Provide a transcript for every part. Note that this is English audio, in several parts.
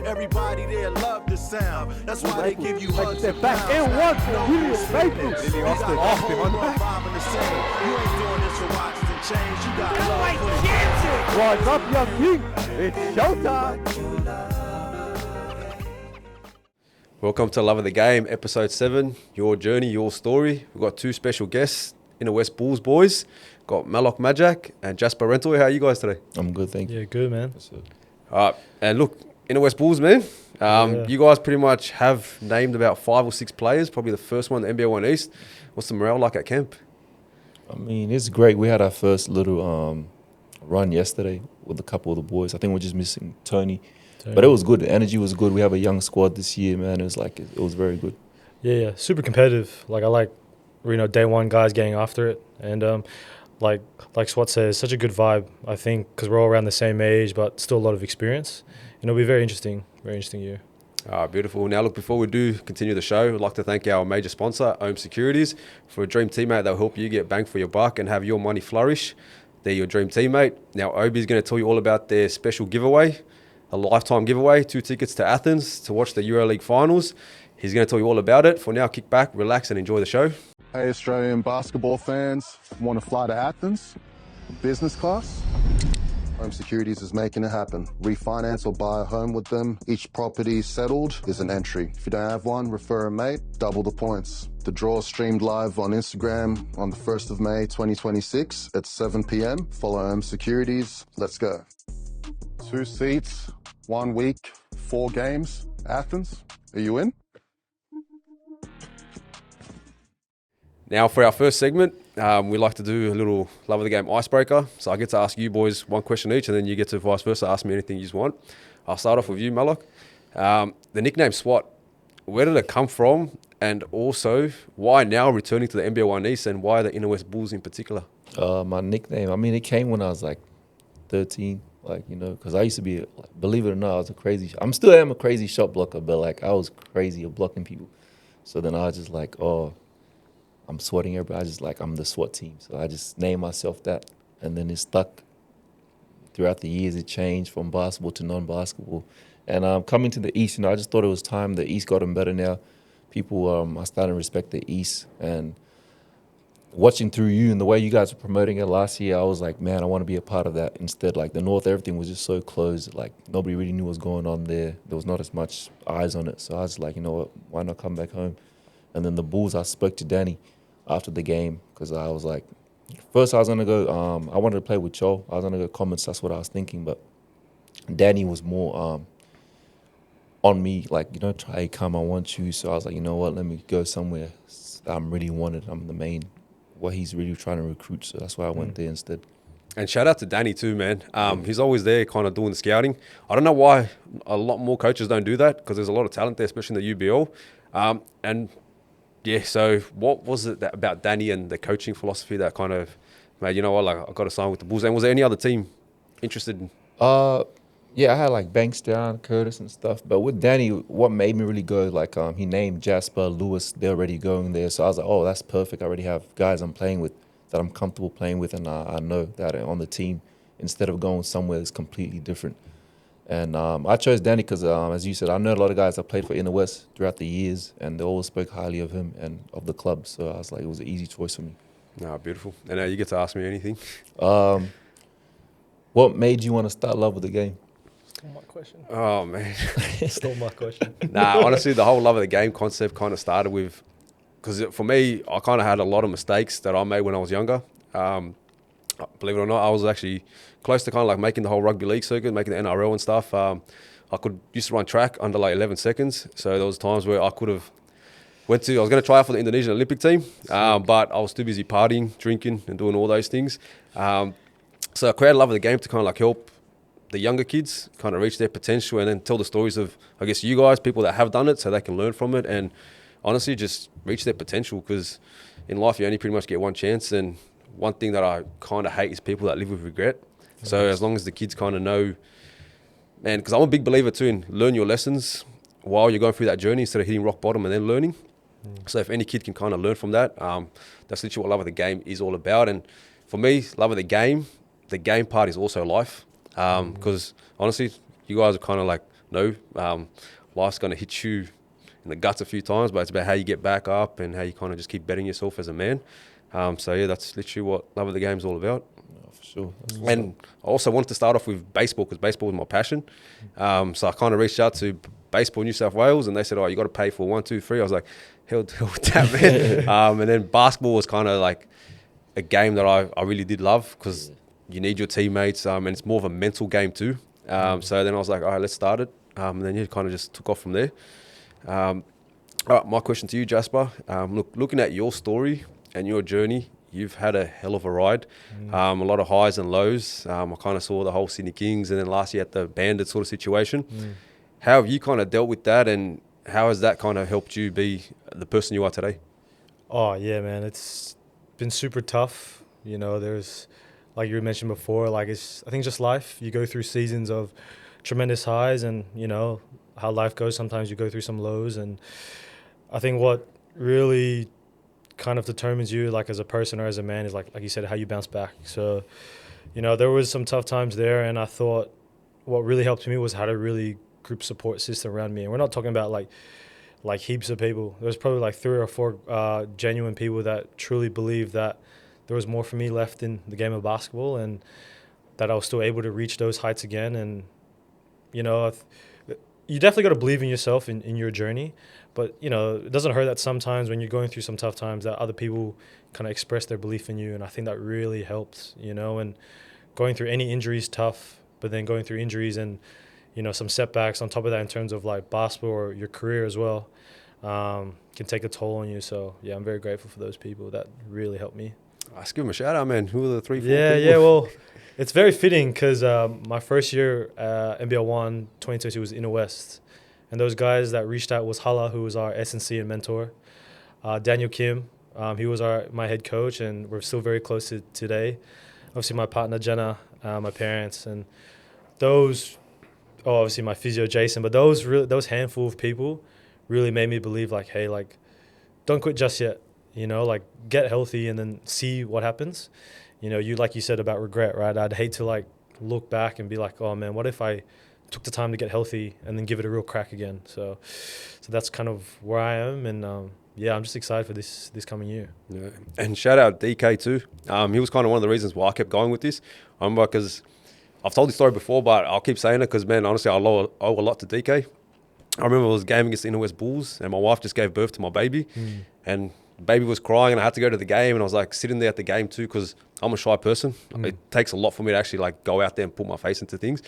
Everybody there love the sound. That's why they give you hugs and back pounds. and one for William Maple. You got off him on the same. You ain't doing this for watches and chains. You got love for the Rise up, young king. It's showtime. Welcome to Love of the Game, episode 7. Your journey, your story. We've got two special guests in the West Bulls boys. Got Malok Majak and Jasper Rentoy. How are you guys today? I'm good, thank you. Yeah, good, man. And look, in the West Bulls, man, you guys pretty much have named about 5 or 6 players, probably the first one, the NBA 1 East. What's the morale like at camp? I mean, it's great. We had our first little run yesterday with a couple of the boys. I think we're just missing Tony. But it was good. The energy was good. We have a young squad this year, man. It was very good. Yeah, super competitive. Like, I like, day one guys getting after it. And like Swat says, such a good vibe, I think, because we're all around the same age, but still a lot of experience. It'll be very interesting year. Beautiful. Now, look, before we do continue the show, I'd like to thank our major sponsor, Ohm Securities, for a dream teammate that will help you get bang for your buck and have your money flourish. They're your dream teammate. Now, Obi is going to tell you all about their special giveaway, a lifetime giveaway, 2 tickets to Athens to watch the EuroLeague finals. He's going to tell you all about it. For now, kick back, relax, and enjoy the show. Hey, Australian basketball fans, want to fly to Athens? Business class? Home Securities is making it happen. Refinance or buy a home with them. Each property settled is an entry. If you don't have one, refer a mate, double the points. The draw is streamed live on Instagram on the 1st of May 2026 at 7 p.m. Follow Home Securities. Let's go. 2 seats, 1 week, 4 games. Athens, are you in? Now, for our first segment, we like to do a little Love of the Game icebreaker. So I get to ask you boys 1 question each, and then you get to vice versa ask me anything you want. I'll start off with you, Malok. The nickname SWAT, where did it come from? And also, why now returning to the NBA 1 East, and why the Inner West Bulls in particular? My nickname, I mean, it came when I was like 13, because I used to be, believe it or not, I was I'm still am a crazy shot blocker, but I was crazy at blocking people. So then I was just I'm swatting everybody. I'm the SWAT team. So I just named myself that. And then it stuck. Throughout the years, it changed from basketball to non-basketball. And coming to the East, I just thought it was time. The East got them better now. People are starting to respect the East. And watching through you and the way you guys were promoting it last year, I was like, man, I want to be a part of that. Instead, the North, everything was just so closed. Nobody really knew what was going on there. There was not as much eyes on it. So I was like, you know what, why not come back home? And then the Bulls, I spoke to Danny after the game, because I was like, first I was going to go, I wanted to play with Joel. I was going to go Comets, that's what I was thinking. But Danny was more on me, try, come, I want you. So I was like, you know what, let me go somewhere I'm really wanted. I'm the main, what he's really trying to recruit. So that's why I went there instead. And shout out to Danny too, man. He's always there kind of doing the scouting. I don't know why a lot more coaches don't do that, because there's a lot of talent there, especially in the UBL. Yeah, so what was it about Danny and the coaching philosophy that kind of made, I got to sign with the Bulls? And was there any other team interested in? Yeah, I had Bankstown, Curtis and stuff. But with Danny, what made me really go, he named Jasper, Lewis, they're already going there. So I was like, oh, that's perfect. I already have guys I'm playing with that I'm comfortable playing with, and I know that are on the team, instead of going somewhere that's completely different. And I chose Danny because, as you said, I know a lot of guys that played for Inner West throughout the years, and they always spoke highly of him and of the club. So I was like, it was an easy choice for me. Beautiful. And now you get to ask me anything. What made you want to start Love with the Game? Stole my question. Oh, man. Stole my question. Honestly, the whole Love of the Game concept kind of started with, because for me, I kind of had a lot of mistakes that I made when I was younger. Believe it or not, I was actually close to kind of making the whole rugby league circuit, making the NRL and stuff. I used to run track under 11 seconds. So there was times where I could have I was going to try out for the Indonesian Olympic team, but I was too busy partying, drinking and doing all those things. So I created Love of the Game to kind of help the younger kids kind of reach their potential, and then tell the stories of, I guess, you guys, people that have done it, so they can learn from it and honestly just reach their potential, because in life you only pretty much get one chance. And one thing that I kind of hate is people that live with regret. So as long as the kids kind of know, man, because I'm a big believer too in learn your lessons while you're going through that journey instead of hitting rock bottom and then learning. So if any kid can kind of learn from that, that's literally what Love of the Game is all about. And for me, Love of the game part is also life. Because honestly, you guys are kind of know. Life's going to hit you in the guts a few times, but it's about how you get back up and how you kind of just keep betting yourself as a man. So yeah, that's literally what Love of the Game is all about. No, for sure. And I also wanted to start off with baseball because baseball was my passion. So I kind of reached out to Baseball New South Wales and they said, oh, you got to pay for 1, 2, 3. I was like, hell with that, man. And then basketball was kind of like a game that I really did love because you need your teammates and it's more of a mental game too. So then I was like, all right, let's start it. And then it kind of just took off from there. All right, my question to you, Jasper. Looking at your story and your journey, you've had a hell of a ride. A lot of highs and lows. I kind of saw the whole Sydney Kings and then last year at the Bandit sort of situation. How have you kind of dealt with that and how has that kind of helped you be the person you are today? Oh, yeah, man. It's been super tough. You know, there's, like you mentioned before, like I think just life. You go through seasons of tremendous highs and, you know, how life goes. Sometimes you go through some lows. And I think what really kind of determines you, like as a person or as a man, is like you said, how you bounce back. So, you know, there was some tough times there. And I thought what really helped me was had a really group support system around me. And we're not talking about like heaps of people. There was probably like 3 or 4 genuine people that truly believed that there was more for me left in the game of basketball and that I was still able to reach those heights again. And, you know, you definitely got to believe in yourself in your journey. But, you know, it doesn't hurt that sometimes when you're going through some tough times that other people kind of express their belief in you. And I think that really helped, you know, and going through any injury is tough, but then going through injuries and, you know, some setbacks on top of that in terms of like basketball or your career as well can take a toll on you. So, yeah, I'm very grateful for those people that really helped me. Let's give them a shout out, man. Who are the 3, 4 Yeah, people? yeah, well, it's very fitting because my first year NBL 1 2022 was Inner West. And those guys that reached out was Hala, who was our S&C and mentor. Daniel Kim, he was my head coach, and we're still very close to today. Obviously, my partner, Jenna, my parents, and those, obviously my physio, Jason. But those handful of people really made me believe, like, hey, like, don't quit just yet. You know, like, get healthy and then see what happens. You know, like you said about regret, right? I'd hate to, like, look back and be like, oh, man, what if I took the time to get healthy and then give it a real crack again? So that's kind of where I am. And, yeah, I'm just excited for this coming year. Yeah. And shout out DK too. He was kind of one of the reasons why I kept going with this. Because I've told this story before, but I'll keep saying it because, man, honestly, I owe a lot to DK. I remember I was game against the Inner West Bulls and my wife just gave birth to my baby. And the baby was crying and I had to go to the game and I was like sitting there at the game too because I'm a shy person. It takes a lot for me to actually like go out there and put my face into things.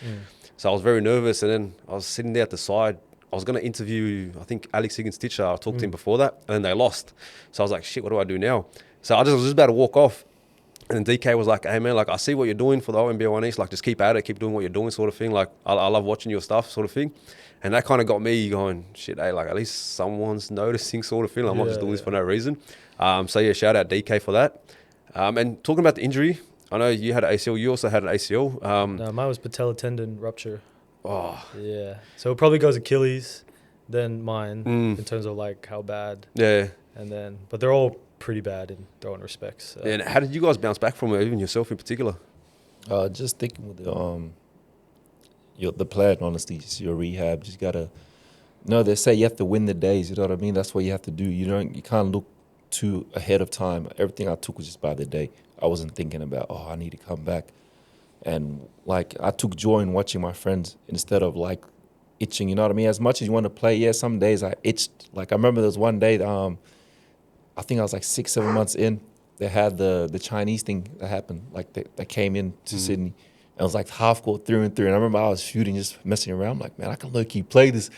So I was very nervous and then I was sitting there at the side. I was going to interview, I think, Alex Higgins-Titcher. I talked to him before that and then they lost. So I was like, shit, what do I do now? So I was just about to walk off. And then DK was like, hey, man, like, I see what you're doing for the whole NBA 1 East. Like, just keep at it, keep doing what you're doing sort of thing. Like, I love watching your stuff sort of thing. And that kind of got me going, shit, hey, like, at least someone's noticing sort of thing. I'm not just doing this for no reason. So, yeah, shout out DK for that. And talking about the injury, I know you had an ACL. You also had an ACL. No, mine was patella tendon rupture. Oh. Yeah. So it probably goes Achilles, then mine in terms of, like, how bad. Yeah. And then, but they're all pretty bad in their own respects. So. And how did you guys bounce back from it, even yourself in particular? Just thinking with the plan, honestly, just your rehab. Just gotta, they say you have to win the days. You know what I mean? That's what you have to do. You can't look too ahead of time. Everything I took was just by the day. I wasn't thinking about, I need to come back. And like I took joy in watching my friends instead of like itching. You know what I mean? As much as you want to play, yeah, some days I itched. Like I remember there was one day. I think I was like 6, 7 months in. They had the Chinese thing that happened, like that came into Sydney. And it was like half court through and through. And I remember I was shooting, just messing around. I'm like, man, I can low-key play this.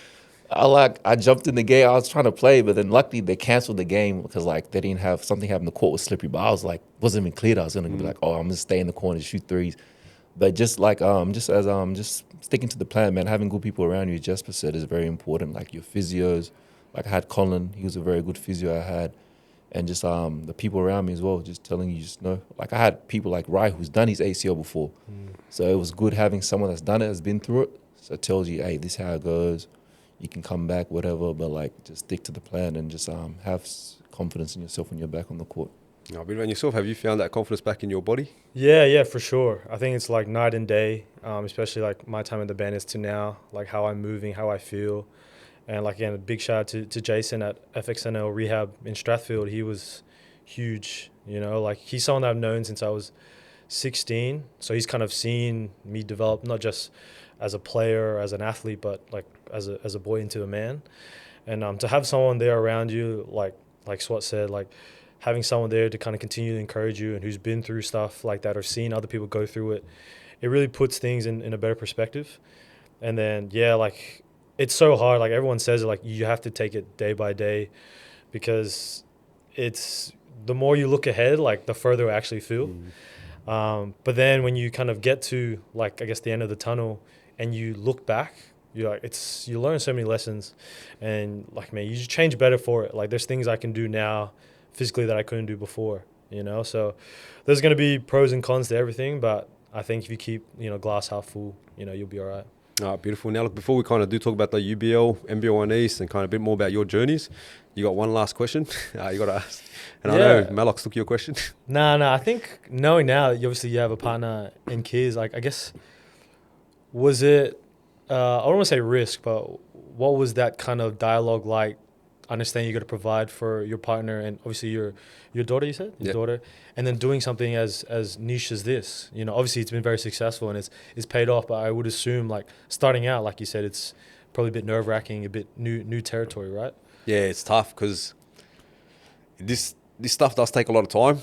I jumped in the game. I was trying to play, but then luckily they canceled the game because like they didn't have something happened. The court was slippery. But I was like, wasn't even clear. I was gonna be like, I'm gonna stay in the corner and shoot threes. But just like just sticking to the plan, man. Having good people around you, Jasper said, is very important. Like your physios. Like I had Colin. He was a very good physio I had. And just the people around me as well, just telling you, just know. Like I had people like Rai, who's done his ACL before. So it was good having someone that's done it, has been through it. So it tells you, hey, this is how it goes. You can come back, whatever. But like, just stick to the plan and just have confidence in yourself when you're back on the court. No, but and yourself, have you found that confidence back in your body? Yeah, for sure. I think it's like night and day, especially like my time in the band is to now, like how I'm moving, how I feel. And like, again, a big shout out to Jason at FXNL Rehab in Strathfield. He was huge, like he's someone that I've known since I was 16. So he's kind of seen me develop, not just as a player, as an athlete, but like as a boy into a man. And to have someone there around you, like Swat said, like having someone there to kind of continue to encourage you and who's been through stuff like that or seen other people go through it, it really puts things in a better perspective. And then, yeah, like it's so hard. Like everyone says it, like you have to take it day by day because it's the more you look ahead, like the further I actually feel. But then when you kind of get to like, I guess the end of the tunnel and you look back, you learn so many lessons and like, man, you just change better for it. Like there's things I can do now physically that I couldn't do before, so there's going to be pros and cons to everything, but I think if you keep, glass half full, you'll be all right. Beautiful. Now, look, before we kind of do talk about the UBL, NBL1 East, and kind of a bit more about your journeys, you got one last question you got to ask. And I know Malok took your question. No, I think knowing now that obviously you have a partner and kids, like I guess, was it, I don't want to say risk, but what was that kind of dialogue like? Understanding you got to provide for your partner and obviously your daughter, you said? Your daughter. And then doing something as niche as this. Obviously it's been very successful and it's paid off, but I would assume like starting out, like you said, it's probably a bit nerve-wracking, a bit new territory, right? Yeah, it's tough because this stuff does take a lot of time.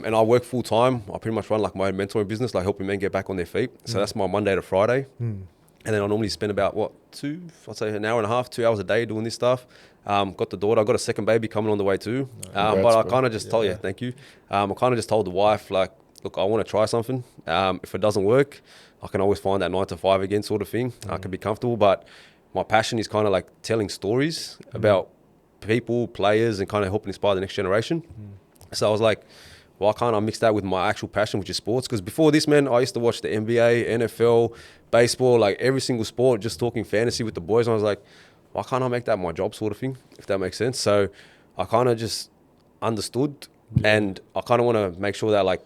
And I work full-time. I pretty much run like my own mentoring business, like helping men get back on their feet. So that's my Monday to Friday. And then I normally spend about, an hour and a half, 2 hours a day doing this stuff. Got the daughter. I got a second baby coming on the way too. But I kind of just told you, thank you. I kind of just told the wife, like, look, I want to try something. If it doesn't work, I can always find that 9 to 5 again sort of thing. I can be comfortable. But my passion is kind of like telling stories about people, players, and kind of helping inspire the next generation. So I was like, why can't I mix that with my actual passion, which is sports? Because before this, man, I used to watch the NBA, NFL, baseball, like every single sport, just talking fantasy with the boys. And I was like, why can't I make that my job sort of thing, if that makes sense? So I kind of just understood and I kind of want to make sure that like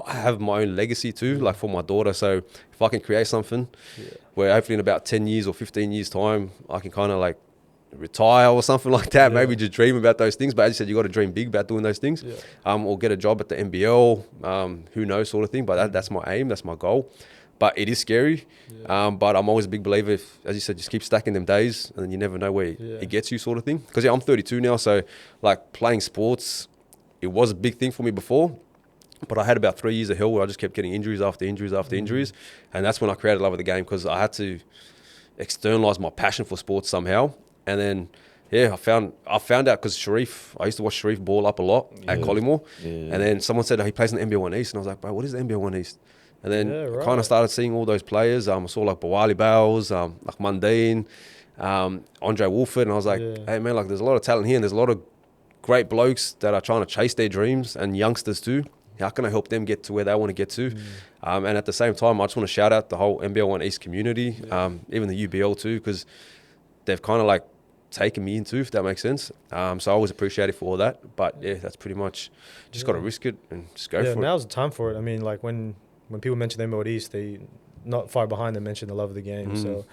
I have my own legacy too, like for my daughter. So if I can create something where hopefully in about 10 years or 15 years time, I can kind of like retire or something like that, maybe just dream about those things. But as you said, you got to dream big about doing those things, or get a job at the NBL, who knows sort of thing. But that's my aim, that's my goal. But it is scary. But I'm always a big believer, if, as you said, just keep stacking them days and then you never know where it gets you sort of thing. Because I'm 32 now, so like playing sports, it was a big thing for me before. But I had about 3 years of hell where I just kept getting injuries after injuries after injuries. And that's when I created love of the game, because I had to externalize my passion for sports somehow. And then, I found out because I used to watch Sharif ball up a lot at Collymore. And then someone said, he plays in the NBL1 East. And I was like, bro, what is the NBL1 East? And then I kind of started seeing all those players. I saw like Bawali Bowles, like Mundine, Andre Wolford. And I was like, hey, man, like there's a lot of talent here. And there's a lot of great blokes that are trying to chase their dreams, and youngsters too. How can I help them get to where they want to get to? And at the same time, I just want to shout out the whole NBL1 East community, even the UBL too, because they've kind of like taken me into, if that makes sense. So I always appreciate it for all that. But that's pretty much just got to risk it and just go for it. Now's the time for it. I mean, like when people mention the NBL East, they not far behind them mention the love of the game. So,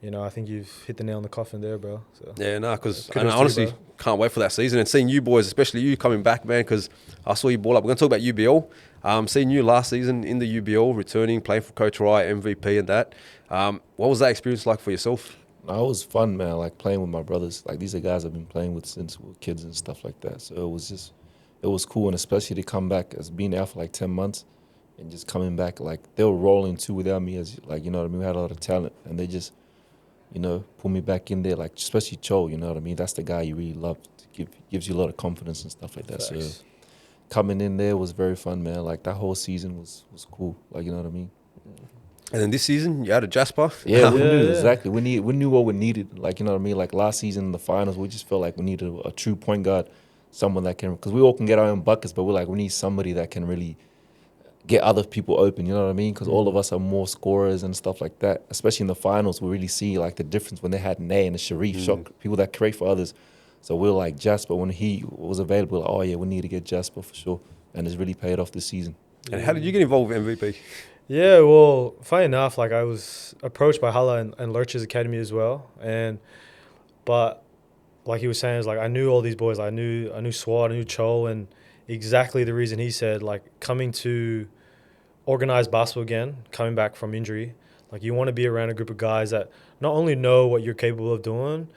I think you've hit the nail on the coffin there, bro. So. Yeah, because I honestly can't wait for that season and seeing you boys, especially you coming back, man, because I saw you ball up. We're going to talk about UBL. Seeing you last season in the UBL, returning, playing for Coach Wright, MVP and that. What was that experience like for yourself? No, it was fun, man, like playing with my brothers. Like these are guys I've been playing with since we were kids and stuff like that. So it was cool, and especially to come back as being out for like 10 months and just coming back, like they were rolling too without me, as like, you know what I mean? We had a lot of talent and they just, pull me back in there, like especially Cho, you know what I mean? That's the guy you really love, gives you a lot of confidence and stuff like that. Thanks. So coming in there was very fun, man. Like that whole season was cool, like, you know what I mean? And then this season, you had a Jasper. Yeah, we knew exactly. We knew what we needed. Like, you know what I mean? Like last season in the finals, we just felt like we needed a true point guard, someone that can, because we all can get our own buckets, but we're like, we need somebody that can really get other people open, you know what I mean? Because all of us are more scorers and stuff like that. Especially in the finals, we really see like the difference when they had Nay and the Sharif, people that create for others. So we're like Jasper when he was available. Like, oh yeah, we need to get Jasper for sure, and it's really paid off this season. And how did you get involved with MVP? Yeah, well, funny enough, like I was approached by Hala and Lurch's academy as well, but like he was saying, is like I knew all these boys. I knew Swat, I knew Chol, and exactly the reason he said, like coming to organized basketball again, coming back from injury, like you want to be around a group of guys that not only know what you're capable of doing,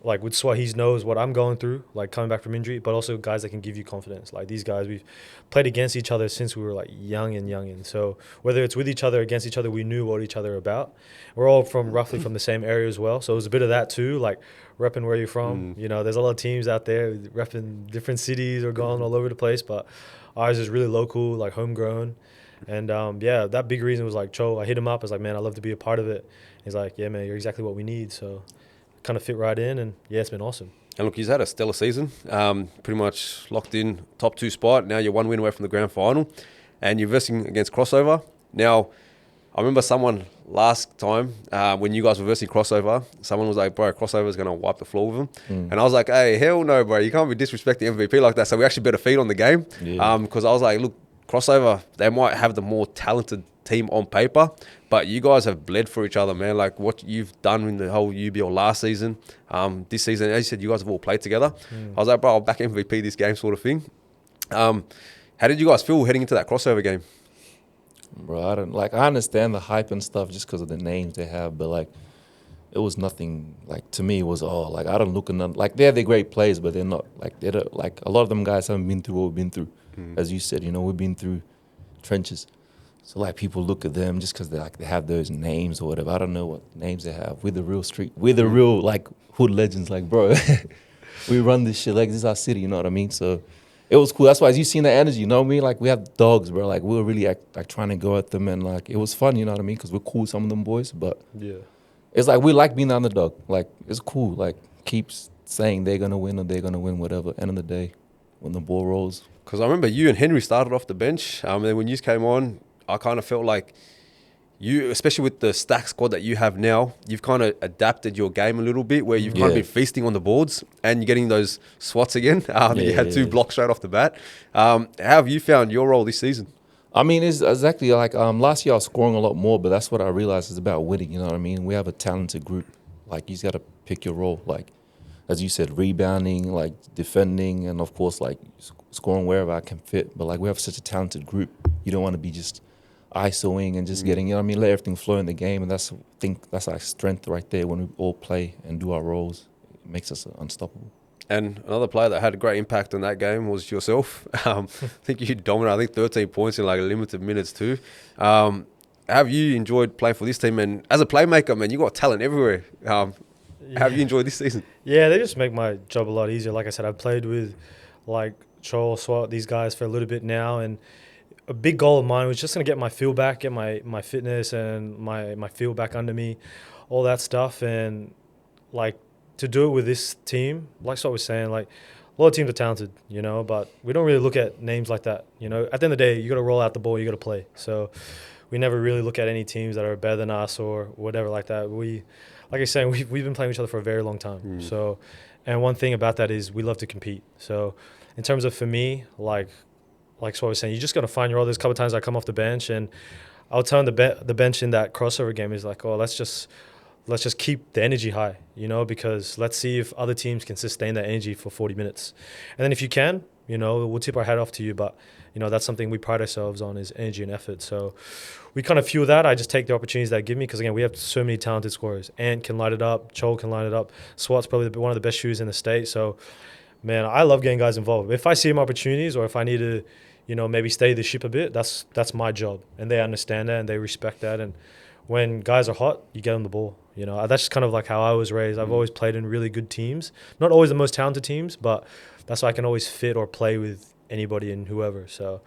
like with Swat, he knows what I'm going through, like coming back from injury, but also guys that can give you confidence. Like these guys, we've played against each other since we were like young. And so whether it's with each other, against each other, we knew what each other are about. We're all from roughly from the same area as well. So it was a bit of that too, like repping where you're from. You know, there's a lot of teams out there repping different cities or going all over the place, but ours is really local, like homegrown. And yeah, that big reason was like, Cho, I hit him up. I was like, man, I'd love to be a part of it. He's like, yeah, man, you're exactly what we need. So kind of fit right in, and yeah, it's been awesome. And look, he's had a stellar season. Pretty much locked in top 2 spot. Now you're 1 win away from the grand final, and you're versing against Crossover. Now, I remember someone last time when you guys were versing Crossover, someone was like, bro, Crossover's going to wipe the floor with him. And I was like, hey, hell no, bro. You can't be disrespecting MVP like that. So we actually better feed on the game. Because I was like, look, Crossover, they might have the more talented team on paper, but you guys have bled for each other, man. Like what you've done in the whole UBL last season, this season, as you said, you guys have all played together. I was like, bro, I'll back MVP this game sort of thing. How did you guys feel heading into that Crossover game? Bro, I understand the hype and stuff just because of the names they have, but like it was nothing. Like to me, it was all like I don't look at them like they're great players, but they're not like like a lot of them guys haven't been through what we've been through. As you said, you know, we've been through trenches. So like people look at them just because they have those names or whatever. I don't know what names they have. We're the real street. We're the real like hood legends. Like bro, we run this shit. Like this is our city. You know what I mean? So it was cool. That's why as you seen the energy. You know what I mean? Like we have dogs, bro. Like we were really like trying to go at them, and like it was fun. You know what I mean? Because we're cool with some of them boys, but Yeah. it's like we like being the underdog. Like it's cool. Like keeps saying they're gonna win or they're gonna win. Whatever. End of the day, when the ball rolls. Because I remember you and Henry started off the bench, and then when you came on, I kind of felt like you, especially with the stack squad that you have now, you've kind of adapted your game a little bit where you've kind of been feasting on the boards and you're getting those swats again. You had 2 blocks straight off the bat. How have you found your role this season? I mean, it's exactly like last year I was scoring a lot more, but that's what I realized is about winning, you know what I mean? We have a talented group. Like, you just got to pick your role. Like, as you said, rebounding, like defending, and of course, like scoring wherever I can fit. But like we have such a talented group. You don't want to be just ISOing and just getting, you know what I mean, let everything flow in the game. And I think that's our strength right there when we all play and do our roles. It makes us unstoppable. And another player that had a great impact on that game was yourself. I think you dominated, 13 points in like limited minutes too. Have you enjoyed playing for this team? And as a playmaker, man, you got talent everywhere. How have you enjoyed this season? Yeah, they just make my job a lot easier. Like I said, I've played with like Chol, Swat, these guys for a little bit now, and a big goal of mine was just going to get my feel back, get my fitness and my feel back under me, all that stuff. And like to do it with this team, like Swat was saying, like a lot of teams are talented, you know, but we don't really look at names like that. You know, at the end of the day, you got to roll out the ball, you got to play. So we never really look at any teams that are better than us or whatever like that. Like I was saying, we've been playing each other for a very long time. So, and one thing about that is we love to compete. So in terms of for me, like Swat was saying, you just got to find your role. There's a couple of times I come off the bench and I'll tell the bench in that crossover game is like, oh, let's just keep the energy high, you know, because let's see if other teams can sustain that energy for 40 minutes. And then if you can, you know, we'll tip our hat off to you. But, you know, that's something we pride ourselves on is energy and effort. So we kind of fuel that. I just take the opportunities that give me because, again, we have so many talented scorers. Ant can light it up. Chol can light it up. Swat's probably one of the best shooters in the state. So, man, I love getting guys involved. If I see them opportunities or if I need to, you know, maybe steady the ship a bit, that's my job. And they understand that and they respect that. And when guys are hot, you get them the ball. You know, that's just kind of like how I was raised. I've always played in really good teams. Not always the most talented teams, but that's why I can always fit or play with anybody and whoever. So,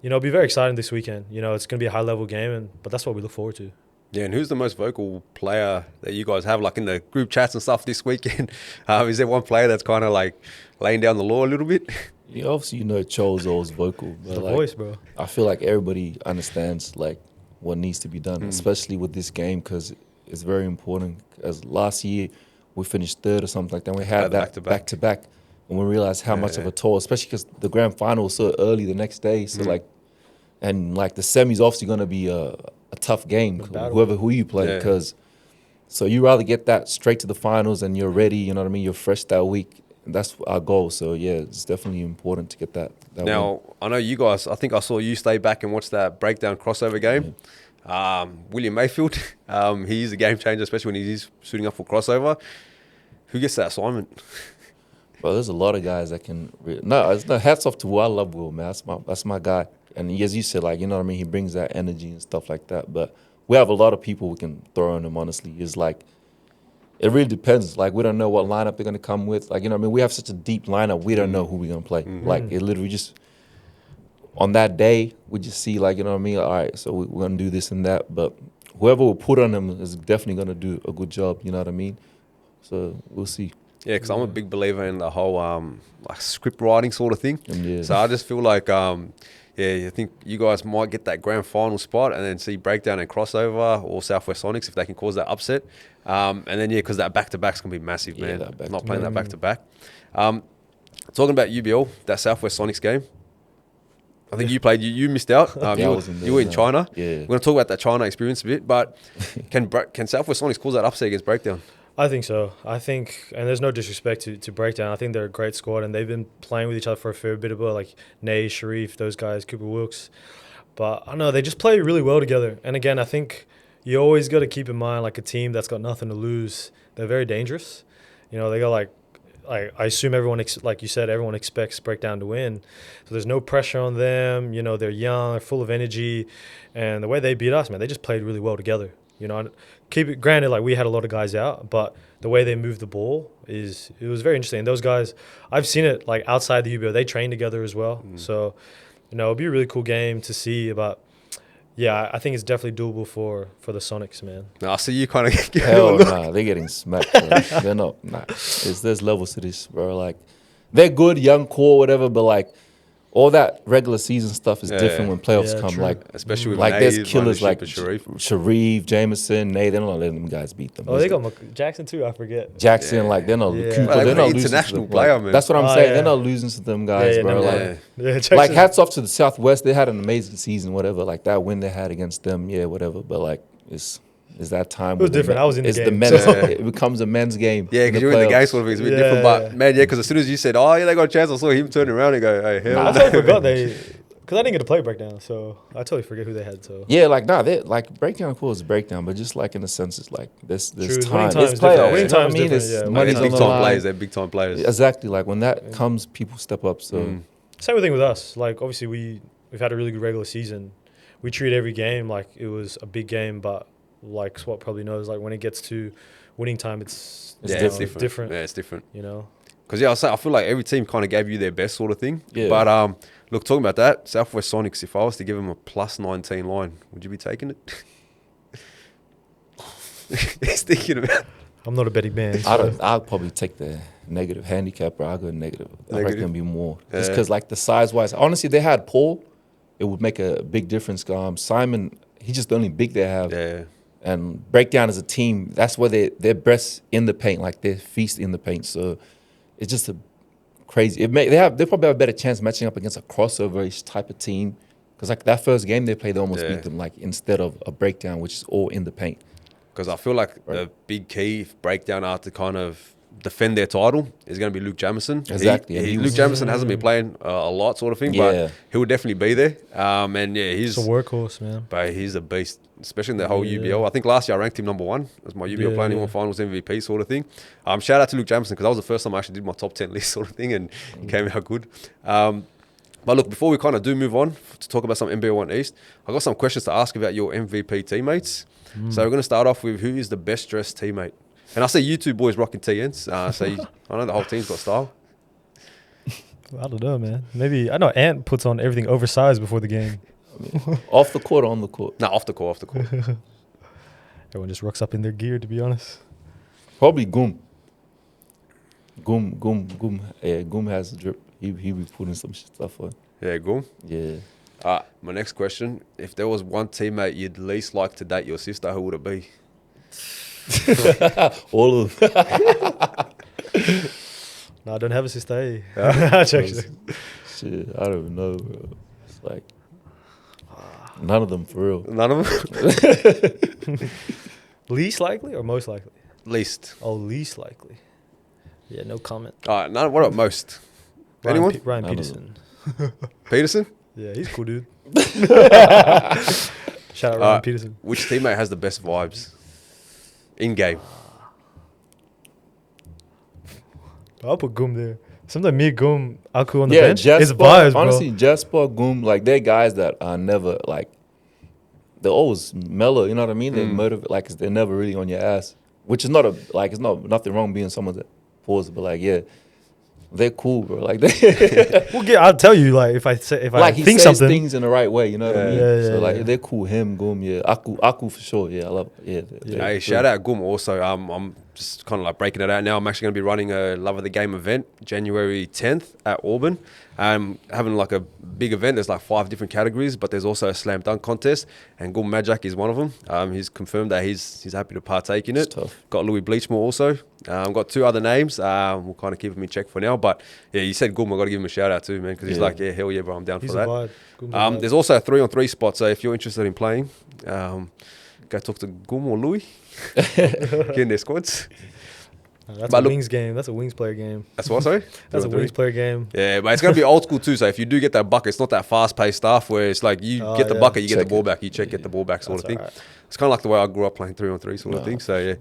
you know, it'll be very exciting this weekend. You know, it's going to be a high-level game, but that's what we look forward to. Yeah, and who's the most vocal player that you guys have, like in the group chats and stuff this weekend? Is there one player that's kind of like laying down the law a little bit? Yeah, obviously, you know, Cho's always vocal. But It's the like, voice, bro. I feel like everybody understands like what needs to be done, especially with this game because it's very important. As last year, we finished third or something like that. We had that Back-to-back. back to back, and we realized how much of a toll, especially because the grand final was so early the next day. So like, and like the semi's obviously gonna be a tough game, who you play, Yeah. because so you rather get that straight to the finals and you're ready. You know what I mean? You're fresh that week. And that's our goal. So yeah, it's definitely important to get that win. Now, I know you guys, I think I saw you stay back and watch that breakdown crossover game. William Mayfield, he's a game changer, especially when he's suiting up for crossover. Who gets that assignment? Well, there's a lot of guys that can. It's no hats off to Will. I love Will, man. That's my guy. And as you said, like, you know what I mean, he brings that energy and stuff like that. But we have a lot of people we can throw on him. Honestly, it's like it really depends. Like, we don't know what lineup they're gonna come with. Like, you know what I mean, we have such a deep lineup. We don't know who we're gonna play. Like, it literally just on that day we just see, like, you know what I mean. All right, so we're gonna do this and that. But whoever we put on him is definitely gonna do a good job. You know what I mean? So we'll see. Yeah, because I'm a big believer in the whole like script writing sort of thing. Yeah. So I just feel like, I think you guys might get that grand final spot and then see breakdown and crossover or Southwest Sonics if they can cause that upset. And then, because that back-to-back's going to be massive, Yeah, man. that back-to-back. Not playing that back-to-back. Talking about UBL, that Southwest Sonics game, I think you played, you missed out. I wasn't there, you were in no. China. Yeah. We're going to talk about that China experience a bit, but can Southwest Sonics cause that upset against breakdown? I think so. I think, and there's no disrespect to Breakdown. I think they're a great squad, and they've been playing with each other for a fair bit of like Nay, Sharif, those guys, Cooper Wilkes. But I don't know, they just play really well together. And again, I think you always got to keep in mind, like, a team that's got nothing to lose, they're very dangerous. You know, they got like I assume everyone, like you said, everyone expects Breakdown to win. So there's no pressure on them. You know, they're young, they're full of energy. And the way they beat us, man, they just played really well together. You know, keep it granted, like, we had a lot of guys out, but the way they moved the ball it was very interesting. And those guys, I've seen it like outside the UBO, they train together as well. So, you know, it'll be a really cool game to see. But yeah, I think it's definitely doable for the Sonics, man. No, I see you kind of Hell nah, they're getting smacked. Bro. They're not. Nah, there's levels to this, bro. Like, they're good, young core, whatever, but like, all that regular season stuff is different when playoffs come. true. Like, especially with like, Nay, there's killers like Sharif. Sharif, Jameson, Nay. They're not letting them guys beat them. Oh, they got Jackson too, I forget. Jackson. Like, they're not. Yeah. Cooper, Well, they're they're not an losing to international them. player, Like, man. that's what I'm Oh, saying. yeah. They're not losing to them guys, bro. no, Like, Jackson, like, hats off to the Southwest. They had an amazing season, whatever. Like, that win they had against them, yeah, whatever. But like, it's that time. It was different. I was in the game. men's. So- It becomes a men's game. Yeah, because you're in the game sort of thing. It's a bit different. But, man, because as soon as you said, oh, yeah, they got a chance, I saw him turn around and go, hey, hell I no. totally forgot because I didn't get to play Breakdown, so I totally forget who they had. So Yeah, like, nah, they like breakdown. Of course, breakdown, but just like in a sense, it's like there's True, winning time. time It's is different. playoffs. Winning You know what I time is mean? different, It's yeah. They're money's on big the time line. players. They're big time players. Exactly. Like, when that comes, people step up. So same thing with us. Like, obviously we've had a really good regular season. We treat every game like it was a big game, but like Swat probably knows, like, when it gets to winning time, it's different. Yeah, it's different. You know. Because, I feel like every team kind of gave you their best sort of thing. Yeah. But, look, talking about that, Southwest Sonics, if I was to give them a plus 19 line, would you be taking it? He's thinking about it. I'm not a betting man. I'll probably take the negative handicap, bro. I'll go negative. I reckon it'll be more. Just Yeah. because, like, the size-wise. Honestly, they had Paul, it would make a big difference. Simon, he's just the only big they have. Yeah. And Breakdown as a team, that's where they're best in the paint. Like, they feast in the paint. So it's just a crazy. They probably have a better chance matching up against a crossover-ish type of team. Because, like, that first game they played, they almost beat them, like, instead of a Breakdown, which is all in the paint. Because I feel like the big key if Breakdown are to kind of defend their title is going to be Luke Jamison. Exactly. And he Luke was- Jamison hasn't been playing a lot sort of thing, Yeah. but he will definitely be there. And, yeah, It's a workhorse, man. But he's a beast, especially in the whole UBL. I think last year I ranked him number 1 as my UBL player, won finals MVP sort of thing. Shout out to Luke Jamison because that was the first time I actually did my top 10 list sort of thing and it came out good. But look, before we kind of do move on to talk about some NBA 1 East, I got some questions to ask about your MVP teammates. So we're going to start off with who is the best dressed teammate? And I see you two boys rocking TNs. I know the whole team's got style. I don't know, man. Maybe I know Ant puts on everything oversized before the game. Off the court or on the court? Nah, off the court. Everyone just rocks up in their gear, to be honest. Probably Goom. Goom. Yeah, Goom has a drip. He be putting some stuff on. Yeah, go. Yeah. My next question. If there was one teammate you'd least like to date your sister, who would it be? All of them. No, I don't have a sister. Hey. Shit, I don't know, bro. It's like none of them for real. None of them. Least likely or most likely? Least. Oh, least likely. Yeah, no comment. All right. None. What about most? Anyone? Ryan None of Peterson. Peterson. Yeah, he's cool, dude. Shout out Ryan Peterson. Which teammate has the best vibes in game? I'll put Goom there. Sometimes me, Goom, Aku on the Yeah, bench. Jasper. It's vibes, bro. Honestly, Jasper, Goom, like they're guys that are never like. They're always mellow. You know what I mean? They motivate. Like they're never really on your ass. Which is not a like. It's not nothing wrong being someone that pause, but like yeah. They're cool, bro. Like they, I'll tell you, like if I like he think says something, things in the right way. You know what I mean? Yeah, so like yeah. they're cool. Him, Goom, yeah. Aku for sure. Yeah, I love. Yeah. Hey, shout out Gum also. I'm just kind of like breaking it out now. I'm actually going to be running a Love of the Game event January 10th at Auburn. Having like a big event. There's like 5 different categories, but there's also a slam dunk contest, and Gum Majak is one of them. He's confirmed that he's happy to partake in it. It's tough. Got Louis Bleachmore also. Got 2 other names. We'll kind of keep him in check for now. But yeah, you said Gum. I got to give him a shout out too, man, because he's like, yeah, hell yeah, bro, I'm down he's for a that. vibe. Goom's a vibe. There's also a 3-on-3 spot. So if you're interested in playing, go talk to Gum or Louis. Get in their squads. That's but a look- Wings game. That's a Wings player game. That's what, sorry? That's a 3-on-3? Wings player game. Yeah, but it's going to be old school too. So if you do get that bucket, it's not that fast-paced stuff where it's like you Oh, get the yeah. bucket, you get Check the ball it. back, you check, get the ball back sort That's of thing. alright. It's kind of like the way I grew up playing 3-on-3 sort of thing. So yeah.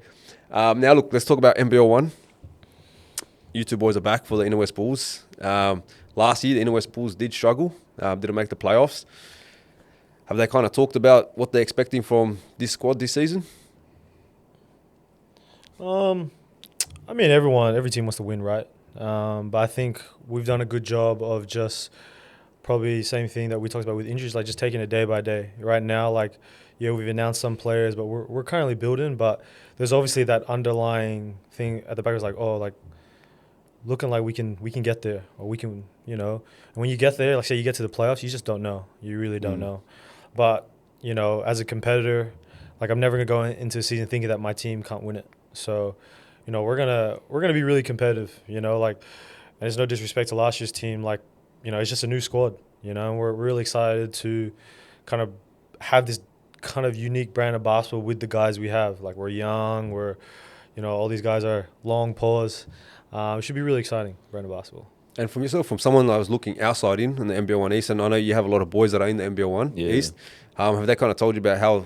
Now look, let's talk about NBL 1. You two boys are back for the Inner West Bulls. Last year, the Inner West Bulls did struggle, didn't make the playoffs. Have they kind of talked about what they're expecting from this squad this season? I mean, every team wants to win, right? But I think we've done a good job of just probably same thing that we talked about with injuries, like just taking it day by day. Right now, like, yeah, we've announced some players, but we're currently building. But there's obviously that underlying thing at the back. Is like, oh, like looking like we can get there, or we can, you know. And when you get there, like say you get to the playoffs, you just don't know. You really don't know. But you know, as a competitor, like I'm never gonna go into a season thinking that my team can't win it. So, you know, we're gonna be really competitive. You know, like, and there's no disrespect to last year's team. Like, you know, it's just a new squad. You know, and we're really excited to kind of have this kind of unique brand of basketball with the guys we have. Like, we're young. We're, you know, all these guys are long pause. It should be really exciting brand of basketball. And from yourself, from someone that was looking outside in the NBL 1 East, and I know you have a lot of boys that are in the NBL 1 Yeah. East, have they kind of told you about how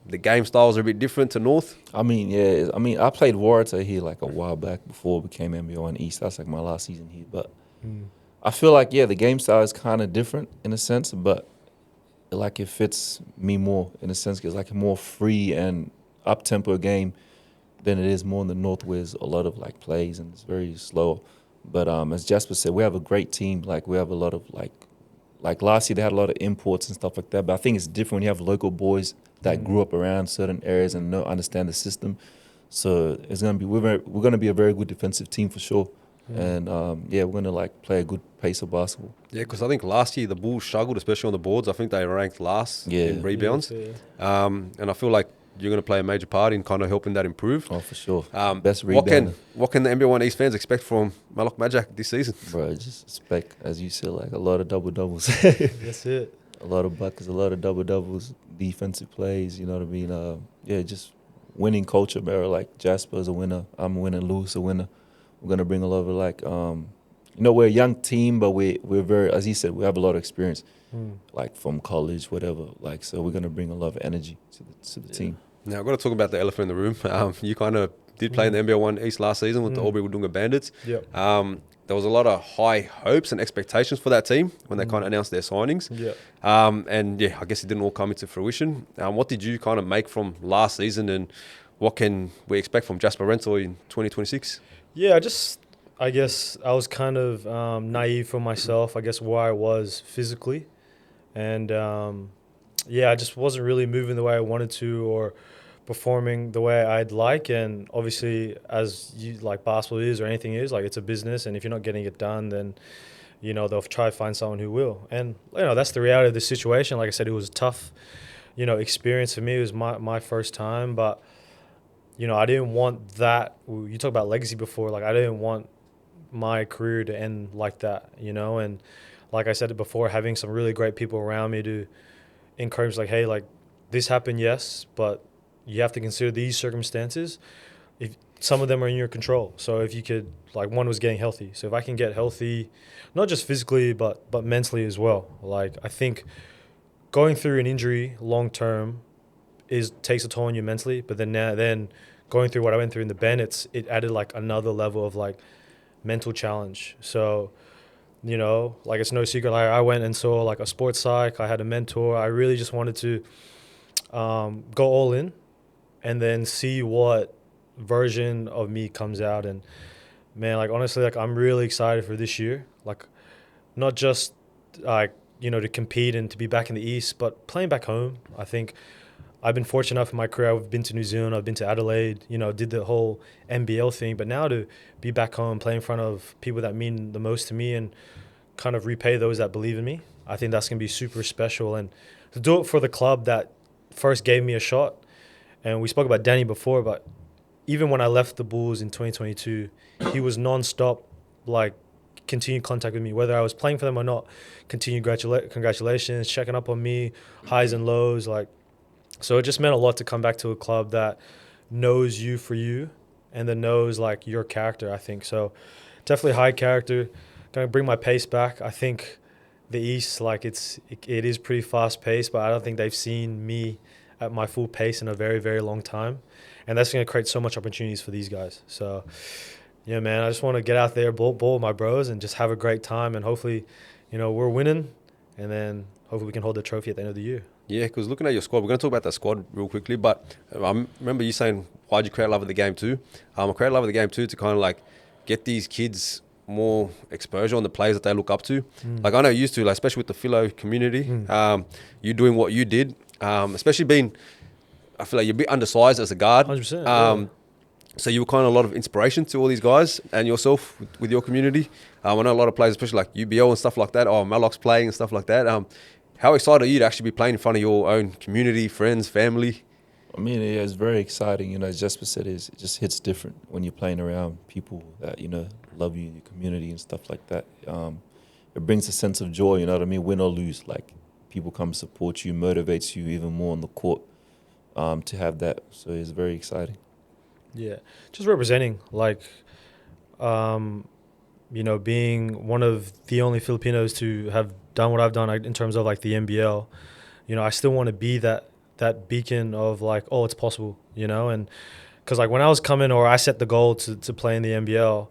the game styles are a bit different to North? I mean, yeah. I mean, I played Warrior here like a while back before it became NBL1 East. That's like my last season here. But I feel like, yeah, the game style is kind of different in a sense, but like it fits me more in a sense because like a more free and up-tempo game than it is more in the North where there's a lot of like plays and it's very slow. But as Jasper said, we have a great team. Like we have a lot of like last year they had a lot of imports and stuff like that. But I think it's different when you have local boys that grew up around certain areas and understand the system. So it's gonna be we're gonna be a very good defensive team for sure. And yeah, we're gonna like play a good pace of basketball. Yeah, because I think last year the Bulls struggled, especially on the boards. I think they ranked last in rebounds. Yeah. And I feel like you're going to play a major part in kind of helping that improve. Oh, for sure. What Best rebounder. can the NBL1 East fans expect from Malok Majak this season? Bro, just expect, as you said, like a lot of double-doubles. That's it. A lot of buckets, a lot of double-doubles, defensive plays, you know what I mean? Yeah, just winning culture, bro. Like, Jasper's a winner. I'm a winner. Lou's a winner. We're going to bring a lot of, like, you know, we're a young team, but we're very, as he said, we have a lot of experience, like, from college, whatever. Like, so we're going to bring a lot of energy to the team. Now, I've got to talk about the elephant in the room. You kind of did play in the NBL1 East last season with the Albury Wodonga Bandits. Yep. There was a lot of high hopes and expectations for that team when they kind of announced their signings. Yep. And, yeah, I guess it didn't all come into fruition. What did you kind of make from last season, and what can we expect from Jasper Rentoy in 2026? Yeah, I guess I was kind of naive for myself, I guess, where I was physically. And, yeah, I just wasn't really moving the way I wanted to or performing the way I'd like. And obviously, as you like basketball is or anything is, like it's a business. And if you're not getting it done, then, you know, they'll try to find someone who will. And, you know, that's the reality of the situation. Like I said, it was a tough, you know, experience for me. It was my first time. But I didn't want that. You talked about legacy before. Like, I didn't want my career to end like that, and like I said it before, having some really great people around me to encourage, like, hey, like, this happened, yes, but you have to consider these circumstances. If some of them are in your control, so if you could, like, one was getting healthy. So if I can get healthy, not just physically but mentally as well. Like, I think going through an injury long term takes a toll on you mentally, but then going through what I went through in the bend, it added like another level of like mental challenge. So, like, it's no secret, like, I went and saw like a sports psych. I had a mentor. I really just wanted to go all in and then see what version of me comes out. And man, like, honestly, like, I'm really excited for this year. Like, not just like, to compete and to be back in the East, but playing back home. I think I've been fortunate enough in my career. I've been to New Zealand. I've been to Adelaide, did the whole NBL thing. But now to be back home, play in front of people that mean the most to me and kind of repay those that believe in me, I think that's going to be super special. And to do it for the club that first gave me a shot. And we spoke about Danny before, but even when I left the Bulls in 2022, he was nonstop, like, continued contact with me, whether I was playing for them or not. Continued congratulations, checking up on me, highs and lows, like. So it just meant a lot to come back to a club that knows you for you and then knows, like, your character, I think. So definitely high character. Going to bring my pace back. I think the East, like, it is pretty fast paced, but I don't think they've seen me at my full pace in a very, very long time. And that's going to create so much opportunities for these guys. So, yeah, man, I just want to get out there, bowl with my bros, and just have a great time. And hopefully, we're winning, and then hopefully we can hold the trophy at the end of the year. Yeah, because looking at your squad, we're going to talk about that squad real quickly, but I remember you saying, why'd you create love of the game too? I created love of the game too to kind of like get these kids more exposure on the players that they look up to. Like, I know you used to, like, especially with the philo community, you doing what you did, especially being, I feel like you're a bit undersized as a guard. 100%. Yeah. So you were kind of a lot of inspiration to all these guys and yourself with your community. I know a lot of players, especially like UBL and stuff like that, Malok's playing and stuff like that. How excited are you to actually be playing in front of your own community, friends, family? I mean, yeah, it's very exciting. As Jasper said, it just hits different when you're playing around people that, love you in your community and stuff like that. It brings a sense of joy, you know what I mean? Win or lose, like, people come support you, motivates you even more on the court to have that. So it's very exciting. Yeah, just representing, like, being one of the only Filipinos to have done what I've done, like, in terms of, like, the NBL. I still want to be that beacon of, like, oh, it's possible, and because, like, when I was coming, or I set the goal to play in the NBL,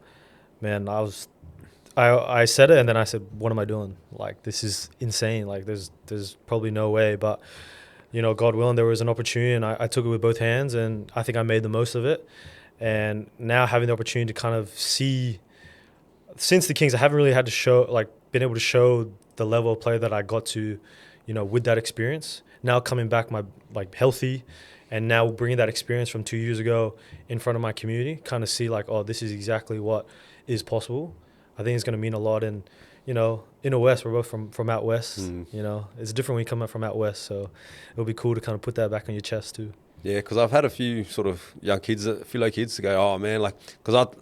man, I said it, and then I said, what am I doing? Like, this is insane. Like, there's probably no way, but God willing, there was an opportunity, and I took it with both hands, and I think I made the most of it. And now having the opportunity to kind of see, since the Kings, I haven't really had to show, like, been able to show the level of play that I got to, with that experience. Now coming back, healthy, and now bringing that experience from 2 years ago in front of my community, kind of see, like, oh, this is exactly what is possible. I think it's going to mean a lot. And, in the West, we're both from out West. It's different when you come up from out West. So it'll be cool to kind of put that back on your chest too. Yeah, because I've had a few sort of young kids, philo kids, to go, oh man, like, because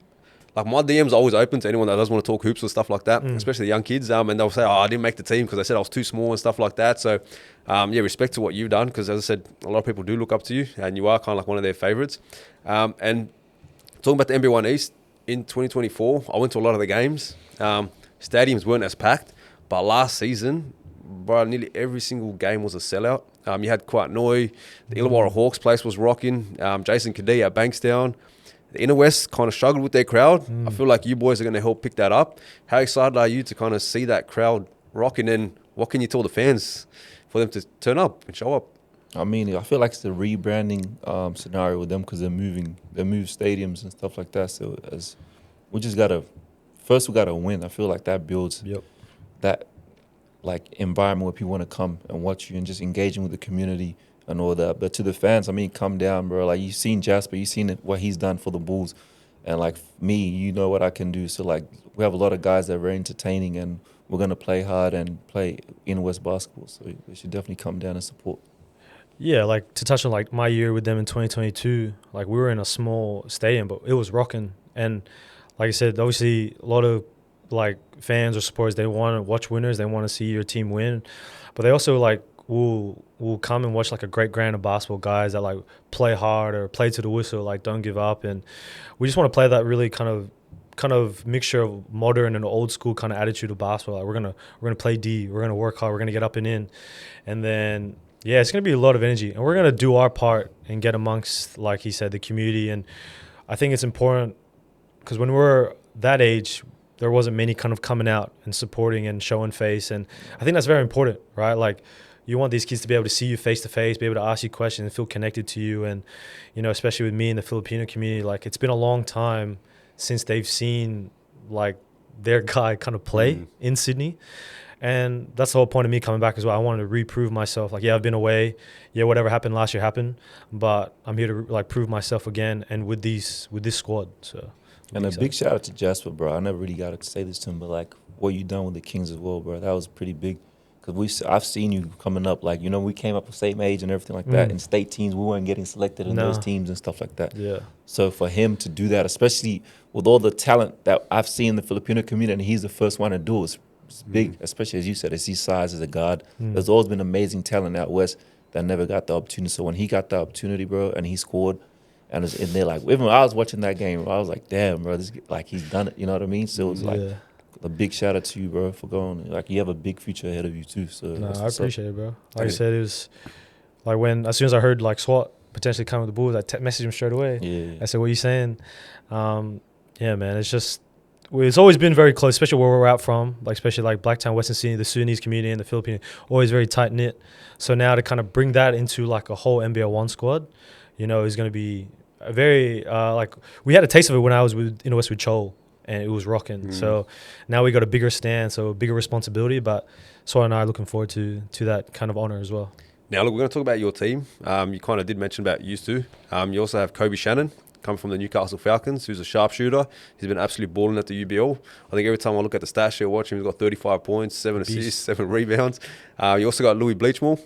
my DMs are always open to anyone that does want to talk hoops or stuff like that, especially the young kids. And they'll say, oh, I didn't make the team because they said I was too small and stuff like that. So, respect to what you've done, because, as I said, a lot of people do look up to you, and you are kind of like one of their favourites. And talking about the NBA East in 2024, I went to a lot of the games. Stadiums weren't as packed, but last season, bro, nearly every single game was a sellout. You had Quite Noi, the Illawarra Hawks place was rocking, Jason Kadee at Bankstown. The Inner West kind of struggled with their crowd. I feel like you boys are going to help pick that up. How excited are you to kind of see that crowd rocking, and what can you tell the fans for them to turn up and show up? I mean, I feel like it's a rebranding scenario with them, because they move stadiums and stuff like that. So we just got to, first we got to win. I feel like that builds that, like, environment where people want to come and watch you and just engaging with the community and all that. But to the fans, I mean, come down, bro. Like, you've seen Jasper, you've seen what he's done for the Bulls. And, like, me, you know what I can do. So, like, we have a lot of guys that are very entertaining, and we're going to play hard and play in West basketball. So they should definitely come down and support. Yeah, like to touch on like my year with them in 2022, like we were in a small stadium, but it was rocking. And like I said, obviously a lot of like fans or supporters, they want to watch winners, they want to see your team win, but they also like will come and watch like a great ground of basketball, guys that like play hard or play to the whistle, like don't give up. And we just want to play that really kind of mixture of modern and old school kind of attitude of basketball. Like we're gonna play D, we're gonna work hard, we're gonna get up and in, and then yeah, it's gonna be a lot of energy, and we're gonna do our part and get amongst, like he said, the community. And I think it's important because when we're that age, there wasn't many kind of coming out and supporting and showing face, and I think that's very important, right? Like you want these kids to be able to see you face to face, be able to ask you questions and feel connected to you. And especially with me in the Filipino community, like it's been a long time since they've seen like their guy kind of play in Sydney. And that's the whole point of me coming back as well. I wanted to reprove myself. Like, yeah, I've been away. Yeah, whatever happened last year happened, but I'm here to like prove myself again, and with this squad. So, And a big shout out to Jasper, bro. I never really got to say this to him, but like what you done with the Kings as well, bro. That was pretty big. Because I've seen you coming up, like, we came up the same age and everything like that. In state teams, we weren't getting selected in those teams and stuff like that. Yeah. So for him to do that, especially with all the talent that I've seen in the Filipino community, and he's the first one to do it, it's big, especially as you said, as his size as a guard. There's always been amazing talent out west that never got the opportunity. So when he got the opportunity, bro, and he scored, and they're like, even when I was watching that game, I was like, damn, bro, this like he's done it. You know what I mean? So it was like a big shout out to you, bro, for going. Like you have a big future ahead of you too. So no, I appreciate it, bro. Like I said, it was like as soon as I heard like SWAT potentially coming with the Bulls, I messaged him straight away. Yeah. I said, "What are you saying?" Yeah, man, it's always been very close, especially where we're out from, like especially like Blacktown, Western Sydney, the Sudanese community and the Philippines, always very tight knit. So now to kind of bring that into like a whole NBA One squad, is going to be a very like we had a taste of it when I was in the West with Chol, and it was rocking. So now we got a bigger stand, so a bigger responsibility. But Swat and I are looking forward to that kind of honor as well. Now, look, we're going to talk about your team. You kind of did mention about used to. You also have Kobe Shannon, coming from the Newcastle Falcons, who's a sharpshooter. He's been absolutely balling at the UBL. I think every time I look at the stat sheet, watch him, he's got 35 points, 7 assists, 7 rebounds. You also got Louis Bleachmore,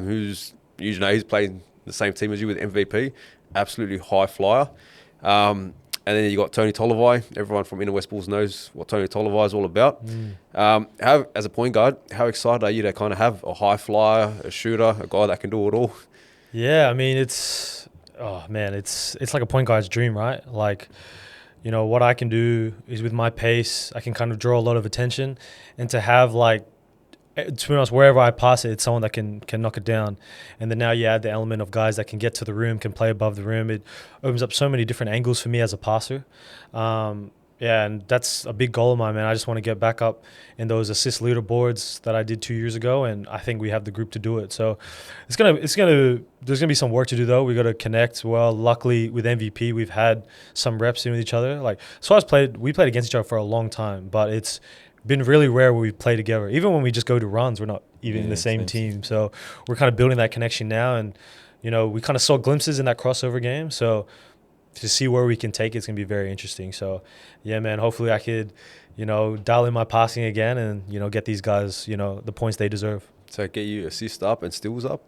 who's, he's playing the same team as you with MVP. Absolutely high flyer. And then you got Tony Tolovai. Everyone from Inner West Bulls knows what Tony Tolovai is all about. As a point guard, how excited are you to kind of have a high flyer, a shooter, a guy that can do it all? Yeah, I mean, it's like a point guard's dream, right? Like, what I can do is with my pace, I can kind of draw a lot of attention, and to have like, to be honest, wherever I pass it, it's someone that can knock it down. And then now you add the element of guys that can get to the rim, can play above the rim. It opens up so many different angles for me as a passer. And that's a big goal of mine, man. I just want to get back up in those assist leaderboards that I did 2 years ago, and I think we have the group to do it. So there's gonna be some work to do though. We got to connect well. Luckily with MVP, we've had some reps in with each other. Like we played against each other for a long time, but it's been really rare where we play together. Even when we just go to runs, we're not even in the same team. So we're kind of building that connection now, and we kind of saw glimpses in that crossover game. So to see where we can take it's gonna be very interesting. So yeah, man, hopefully I could dial in my passing again and get these guys the points they deserve. So get you assist up and steals up.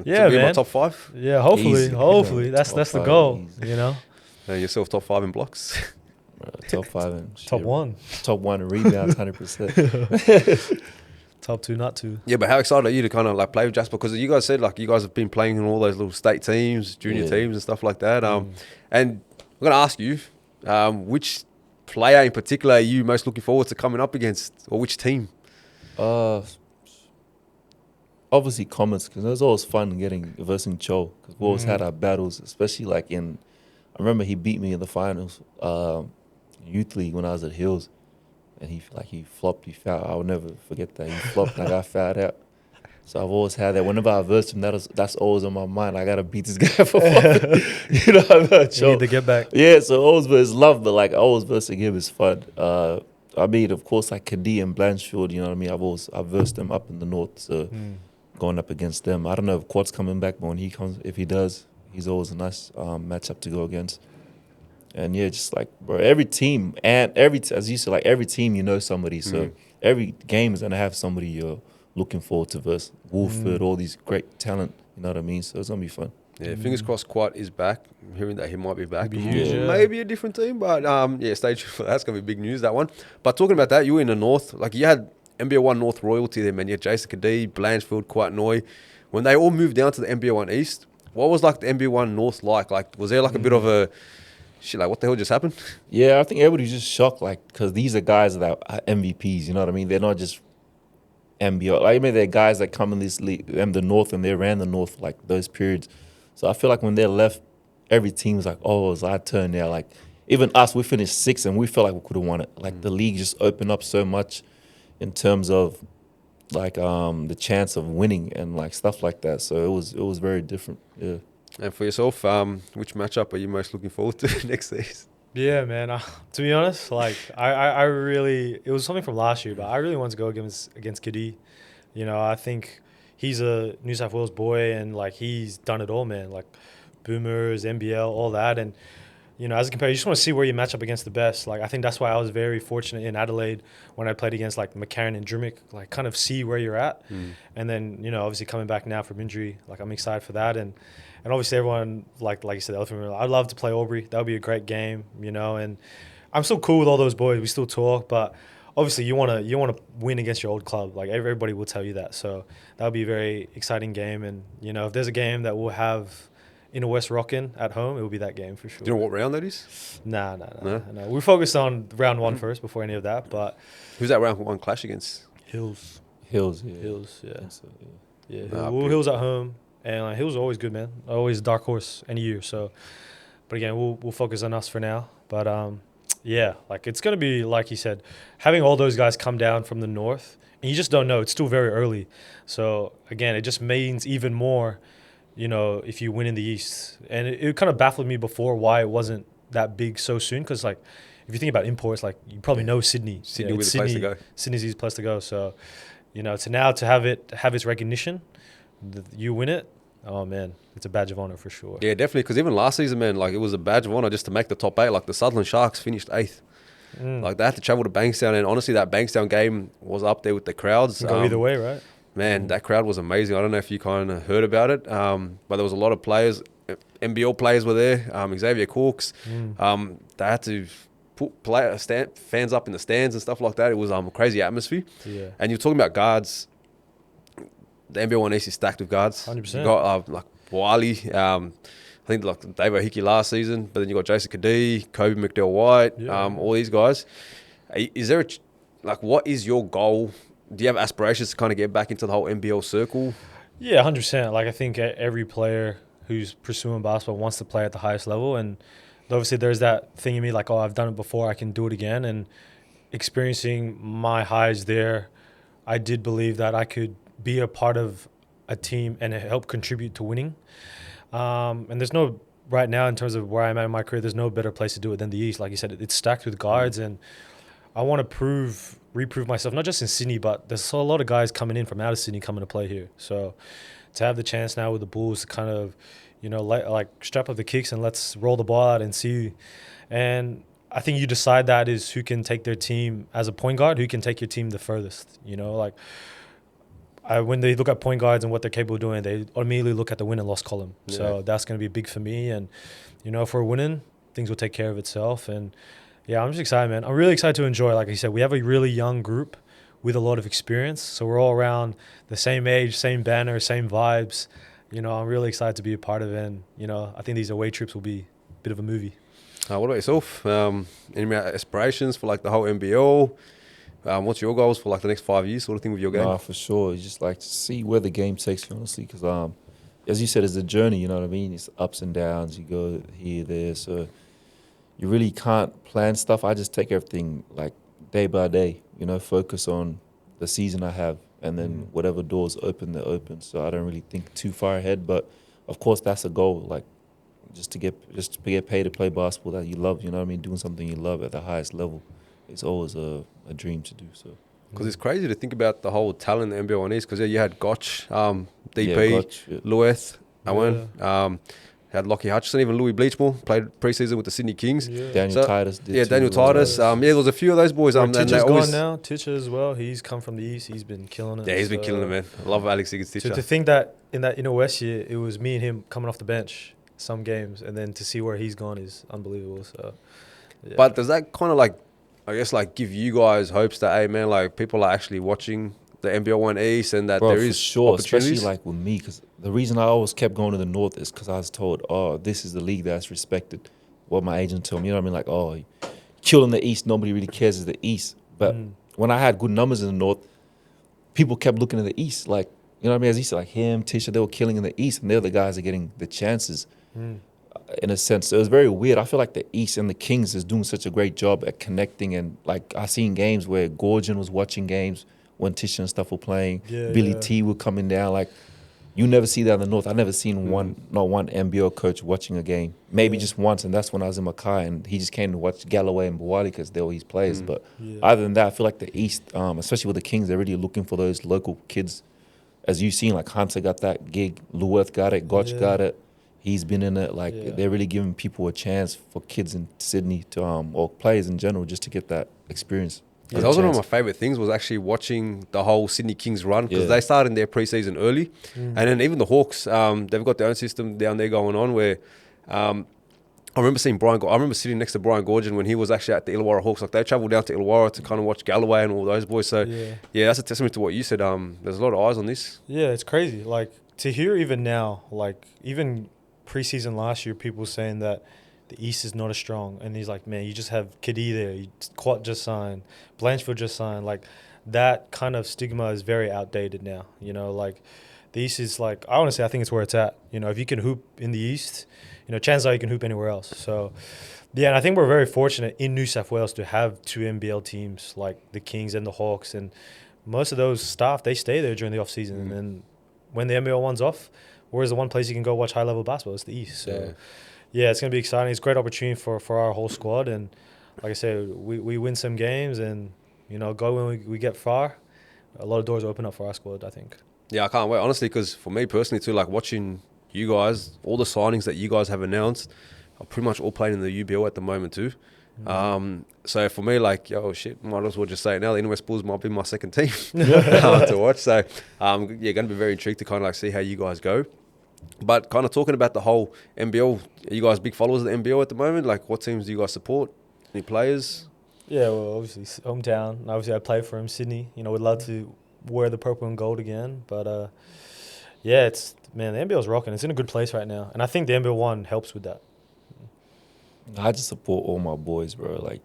Yeah, be man. my top 5. Yeah, hopefully, Easy. that's the Top goal. five, Yourself top 5 in blocks. Top 5 and Top 1, top 1 in rebounds, 100%. top 2, not 2. Yeah, but how excited are you to kind of like play with Jasper? Because you guys said like you guys have been playing in all those little state teams, junior teams and stuff like that. And I'm going to ask you, which player in particular are you most looking forward to coming up against, or which team? Obviously Comets, because it was always fun versing Cho, because we always had our battles, especially like I remember he beat me in the finals, youth league when I was at Hills, and he flopped, he fouled. I'll never forget that. He flopped and I got fouled out. So I've always had that. Whenever I versed him, that's always on my mind. I gotta beat this guy for flopping. You need to get back. Yeah, so always verse love, but like always versing him is fun. I mean, of course, like Kadee and Blanchfield, you know what I mean? I've versed them up in the north, so going up against them. I don't know if Quad's coming back, but when he comes, if he does, he's always a nice matchup to go against. And yeah, just like, bro, every team, and as you said, like every team, somebody. So every game is gonna have somebody you're looking forward to verse Wolford, all these great talent. You know what I mean? So it's gonna be fun. Yeah, fingers crossed Quat is back. I'm hearing that he might be back. Be huge, yeah. Maybe a different team, but yeah, stay tuned for that. That's going to be big news, that one. But talking about that, you were in the North. Like, you had NBA 1 North royalty there, man. You had Jason Kadee, Blanchfield, Quat Noy. When they all moved down to the NBA 1 East, what was, like, the NBA 1 North like? Like, was there, like, a bit of a... Shit, like, what the hell just happened? Yeah, I think everybody's just shocked, like, because these are guys that are MVPs. You know what I mean? They're not just NBA. Like, I mean, they're guys that come in this league, the North, and they ran the North like those periods. So I feel like when they left, every team was like, oh, it's our turn now. Like, even us, we finished 6th, and we felt like we could have won it. Like, the league just opened up so much in terms of, like, the chance of winning and, like, stuff like that. So it was very different, yeah. And for yourself, which matchup are you most looking forward to next season? Yeah, man. To be honest, like I really, it was something from last year, but I really want to go against Kadee. You know, I think he's a New South Wales boy, and like he's done it all, man. Like Boomers, NBL, all that, and you know, as a compare, you just want to see where you match up against the best. Like I think that's why I was very fortunate in Adelaide when I played against like McCarran and Drimmick, like kind of see where you're at, and then you know, obviously coming back now from injury, like I'm excited for that, and obviously everyone like you said, Elephant Room, I'd love to play Albury. That would be a great game, you know, and I'm still cool with all those boys. We still talk, but obviously you want to win against your old club. Like everybody will tell you that. So that would be a very exciting game. And, you know, if there's a game that we'll have in West Rockin at home, it will be that game for sure. Do you know what round that is? Nah. We're focused on round 1 first before any of that. But Who's that round 1 clash against? Hills, yeah. yeah. So, Yeah, Nah, Hills at home. And like, Hills are always good, man. Always dark horse any year. So, but again, we'll focus on us for now. But yeah, like it's gonna be like you said, having all those guys come down from the North, and you just don't know. It's still very early. So again, it just means even more, you know, if you win in the East. And it kind of baffled me before why it wasn't that big so soon. Because like, if you think about imports, like you probably know Sydney. Sydney with the place to go. Sydney's easy place to go. So, you know, to have its recognition, you win it. Oh, man, it's a badge of honour for sure. Yeah, definitely, because even last season, man, like it was a badge of honour just to make the top 8. Like the Sutherland Sharks finished 8th. Like they had to travel to Bankstown, and honestly, that Bankstown game was up there with the crowds. Go either way, right? Man, that crowd was amazing. I don't know if you kind of heard about it, but there was a lot of players. NBL players were there. Xavier Corks. They had to put fans up in the stands and stuff like that. It was a crazy atmosphere. Yeah. And you're talking about guards. The NBL 1 East is stacked with guards. 100%. You got like Wally, I think like Dave O'Hickey last season, but then you got Jason Kadee, Kobe McDell-White, all these guys. Is there what is your goal? Do you have aspirations to kind of get back into the whole NBL circle? Yeah, 100%. Like I think every player who's pursuing basketball wants to play at the highest level, and obviously there's that thing in me like, oh, I've done it before, I can do it again. And experiencing my highs there, I did believe that I could be a part of a team and help contribute to winning. And there's no, right now in terms of where I'm at in my career, there's no better place to do it than the East. Like you said, it's stacked with guards, and I want to reprove myself, not just in Sydney, but there's a lot of guys coming in from out of Sydney coming to play here. So to have the chance now with the Bulls to kind of, you know, like strap up the kicks and let's roll the ball out and see. And I think you decide that is who can take their team as a point guard, who can take your team the furthest, you know, like when they look at point guards and what they're capable of doing, they immediately look at the win and loss column. Yeah. So that's going to be big for me. And, you know, if we're winning, things will take care of itself. And, yeah, I'm just excited, man. I'm really excited to enjoy. Like I said, we have a really young group with a lot of experience. So we're all around the same age, same banner, same vibes. You know, I'm really excited to be a part of it. And, you know, I think these away trips will be a bit of a movie. What about yourself? Any aspirations for, like, the whole NBL? What's your goals for like the next 5 years, sort of thing, with your game? Nah, for sure. It's just like to see where the game takes you, honestly, because as you said, it's a journey. You know what I mean? It's ups and downs. You go here, there, so you really can't plan stuff. I just take everything like day by day. You know, focus on the season I have, and then whatever doors open, they're open. So I don't really think too far ahead. But of course, that's a goal. Like just to get paid to play basketball that you love. You know what I mean? Doing something you love at the highest level. It's always a dream to do so. Because it's crazy to think about the whole talent in the NBL East. Because you had Gotch, DP, Gotch, Lueth, Owen. had Lockie Hutchinson, even Louis Bleachmore played preseason with the Sydney Kings. Daniel Titus did. Yeah, too, Daniel as well. Titus. Yeah, there was a few of those boys. Where And Titcher's they always, gone now. Titcher as well. He's come from the East. He's been killing it. yeah, he's been killing it, man. I love Alex Higgins Titcher. To think that in that inner West year, it was me and him coming off the bench some games, and then to see where he's gone is unbelievable. So, yeah. But does that kind of like, I guess, like give you guys hopes that, hey, man, like people are actually watching the NBL 1 East and that Bro, there for is sure, especially opportunities? like with me, because the reason I always kept going to the North is because I was told, oh, this is the league that's respected. What my agent told me, you know what I mean? Like, oh, killing the East, nobody really cares is the East. But when I had good numbers in the North, people kept looking at the East. Like, you know what I mean? As he said, like him, Tisha, they were killing in the East, and they're the guys that are getting the chances. In a sense, so it was very weird. I feel like the East and the Kings is doing such a great job at connecting, and like I seen games where Gorgon was watching games when Tisha and stuff were playing. Billy T were coming down. Like you never see that in the North. I never seen not one NBL coach watching a game. Maybe just once, and that's when I was in Mackay, and he just came to watch Galloway and Bawali because they were his players. But other than that, I feel like the East, especially with the Kings, they're really looking for those local kids. As you've seen, like Hunter got that gig, Luworth got it, Gotch got it. He's been in it. Like they're really giving people a chance for kids in Sydney to, or players in general, just to get that experience. Because that was one of my favourite things was actually watching the whole Sydney Kings run because they started their preseason early. And then even the Hawks, they've got their own system down there going on where I remember seeing I remember sitting next to Brian Gorgon when he was actually at the Illawarra Hawks. Like they travelled down to Illawarra to kind of watch Galloway and all those boys. So yeah, that's a testament to what you said. There's a lot of eyes on this. Yeah, it's crazy. Like to hear even now, like even preseason last year, people saying that the East is not as strong, and he's like, man, you just have Kiddy there, Quat just signed, Blanchfield just signed. Like that kind of stigma is very outdated now. You know, like the East is like, I want to say, I think it's where it's at. You know, if you can hoop in the East, you know, chances are you can hoop anywhere else. So yeah, and I think we're very fortunate in New South Wales to have two NBL teams like the Kings and the Hawks, and most of those staff, they stay there during the off season, and then when the NBL one's off, where's the one place you can go watch high level basketball? It's the East. So yeah, it's gonna be exciting. It's a great opportunity for our whole squad, and like I said, we win some games, and you know, go when we get far, a lot of doors open up for our squad, I think. Yeah, I can't wait, honestly, because for me personally too, like watching you guys, all the signings that you guys have announced are pretty much all playing in the UBL at the moment too. So for me, like, yo, shit, might as well just say it now. The Inner Bulls might be my second team to watch. So, going to be very intrigued to kind of like see how you guys go. But kind of talking about the whole NBL, are you guys big followers of the NBL at the moment? Like, what teams do you guys support? Any players? Yeah, well, obviously hometown. Obviously, I play for him, Sydney. You know, would love to wear the purple and gold again. But yeah, the NBL's rocking. It's in a good place right now, and I think the NBL 1 helps with that. I just support all my boys, bro. Like,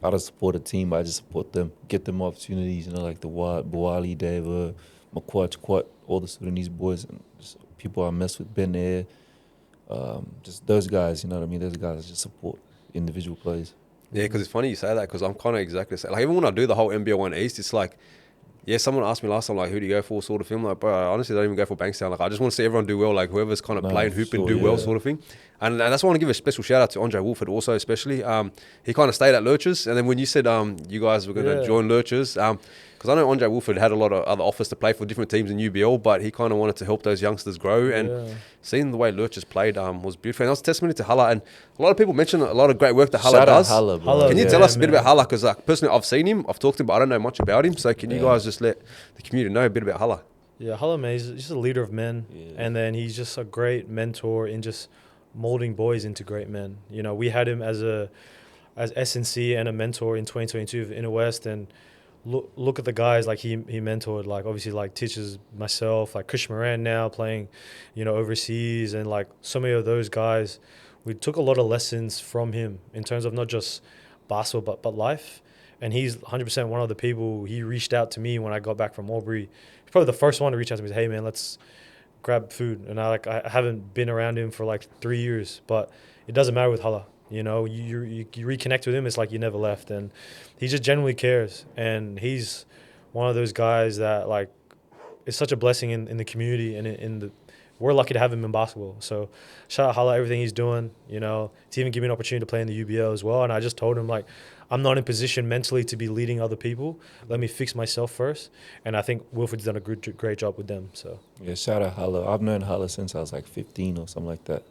I don't support a team. I just support them. Get them opportunities, you know, like the Bawali, Deva, Makwach, Quat, all the Sudanese boys, and just people I mess with, Ben Air. Just those guys, you know what I mean? Those guys I just support individual players. Yeah, because it's funny you say that because I'm kind of exactly the same. Like, even when I do the whole NBL 1 East, it's like, yeah, someone asked me last time, like, who do you go for sort of thing? Like, bro, I honestly don't even go for Bankstown. Like, I just want to see everyone do well, like, whoever's kind of playing hoop and do well sort of thing. And that's why I want to give a special shout out to Andre Wolford also, especially. He kind of stayed at Lurchers. And then when you said you guys were going to join Lurchers, because I know Andre Wolford had a lot of other offers to play for different teams in UBL, but he kind of wanted to help those youngsters grow. And seeing the way Lurchers played was beautiful. And that was a testimony to Hala. And a lot of people mention a lot of great work that Hala does. Hala, bro. Can you tell us a bit about Hala? Because personally, I've seen him, I've talked to him, but I don't know much about him. So can you guys just let the community know a bit about Hala? Yeah, Hala, man, he's just a leader of men. And then he's just a great mentor in just molding boys into great men. You know, we had him as SNC and a mentor in 2022 in the West, and look at the guys like he mentored, like obviously like teaches myself, like Chris Moran now playing, you know, overseas, and like so many of those guys, we took a lot of lessons from him in terms of not just basketball but life. And he's 100% one of the people. He reached out to me when I got back from Albury. He's probably the first one to reach out to me and say, hey man, let's grab food. And I haven't been around him for like 3 years, but it doesn't matter with Hala. You know, you reconnect with him, it's like you never left. And he just genuinely cares. And he's one of those guys that, like, it's such a blessing in the community. We're lucky to have him in basketball. So shout out Hala, everything he's doing. You know, to even give me an opportunity to play in the UBL as well. And I just told him, like, I'm not in position mentally to be leading other people. Let me fix myself first. And I think Wilford's done a great job with them. So yeah, shout out Hala. I've known Hala since I was like 15 or something like that.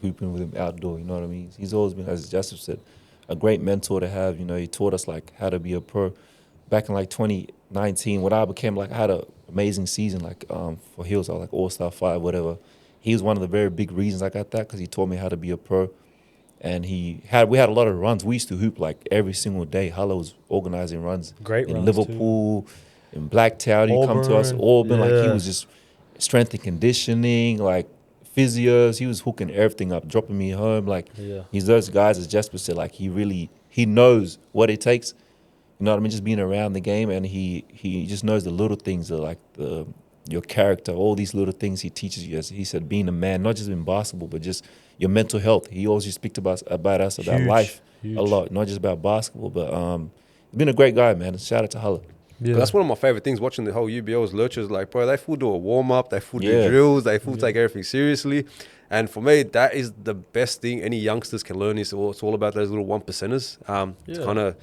hooping with him outdoor. You know what I mean? He's always been, as Jasper said, a great mentor to have. You know, he taught us like how to be a pro. Back in like 2019, when I became like, I had an amazing season like for Hills. I was like All-Star 5, whatever. He was one of the very big reasons I got that, because he taught me how to be a pro. And we had a lot of runs. We used to hoop like every single day. Hala was organizing runs Great in runs Liverpool, in Blacktown. He'd come to us, Auburn. Like he yeah. was just strength and conditioning, like physios. He was hooking everything up, dropping me home. Like he's those guys, as Jasper said, like he knows what it takes. You know what I mean? Just being around the game, and he just knows the little things, like your character, all these little things he teaches you. As he said, being a man, not just in basketball, but just your mental health. He always just speaks about us, about life a lot, not just about basketball. But he's been a great guy, man. Shout out to Hala. Yeah. But that's one of my favorite things watching the whole UBL's lurchers. Like, bro, they full do a warm up, they full do drills, they full take everything seriously. And for me, that is the best thing any youngsters can learn. It's all about those little 1%ers to kind of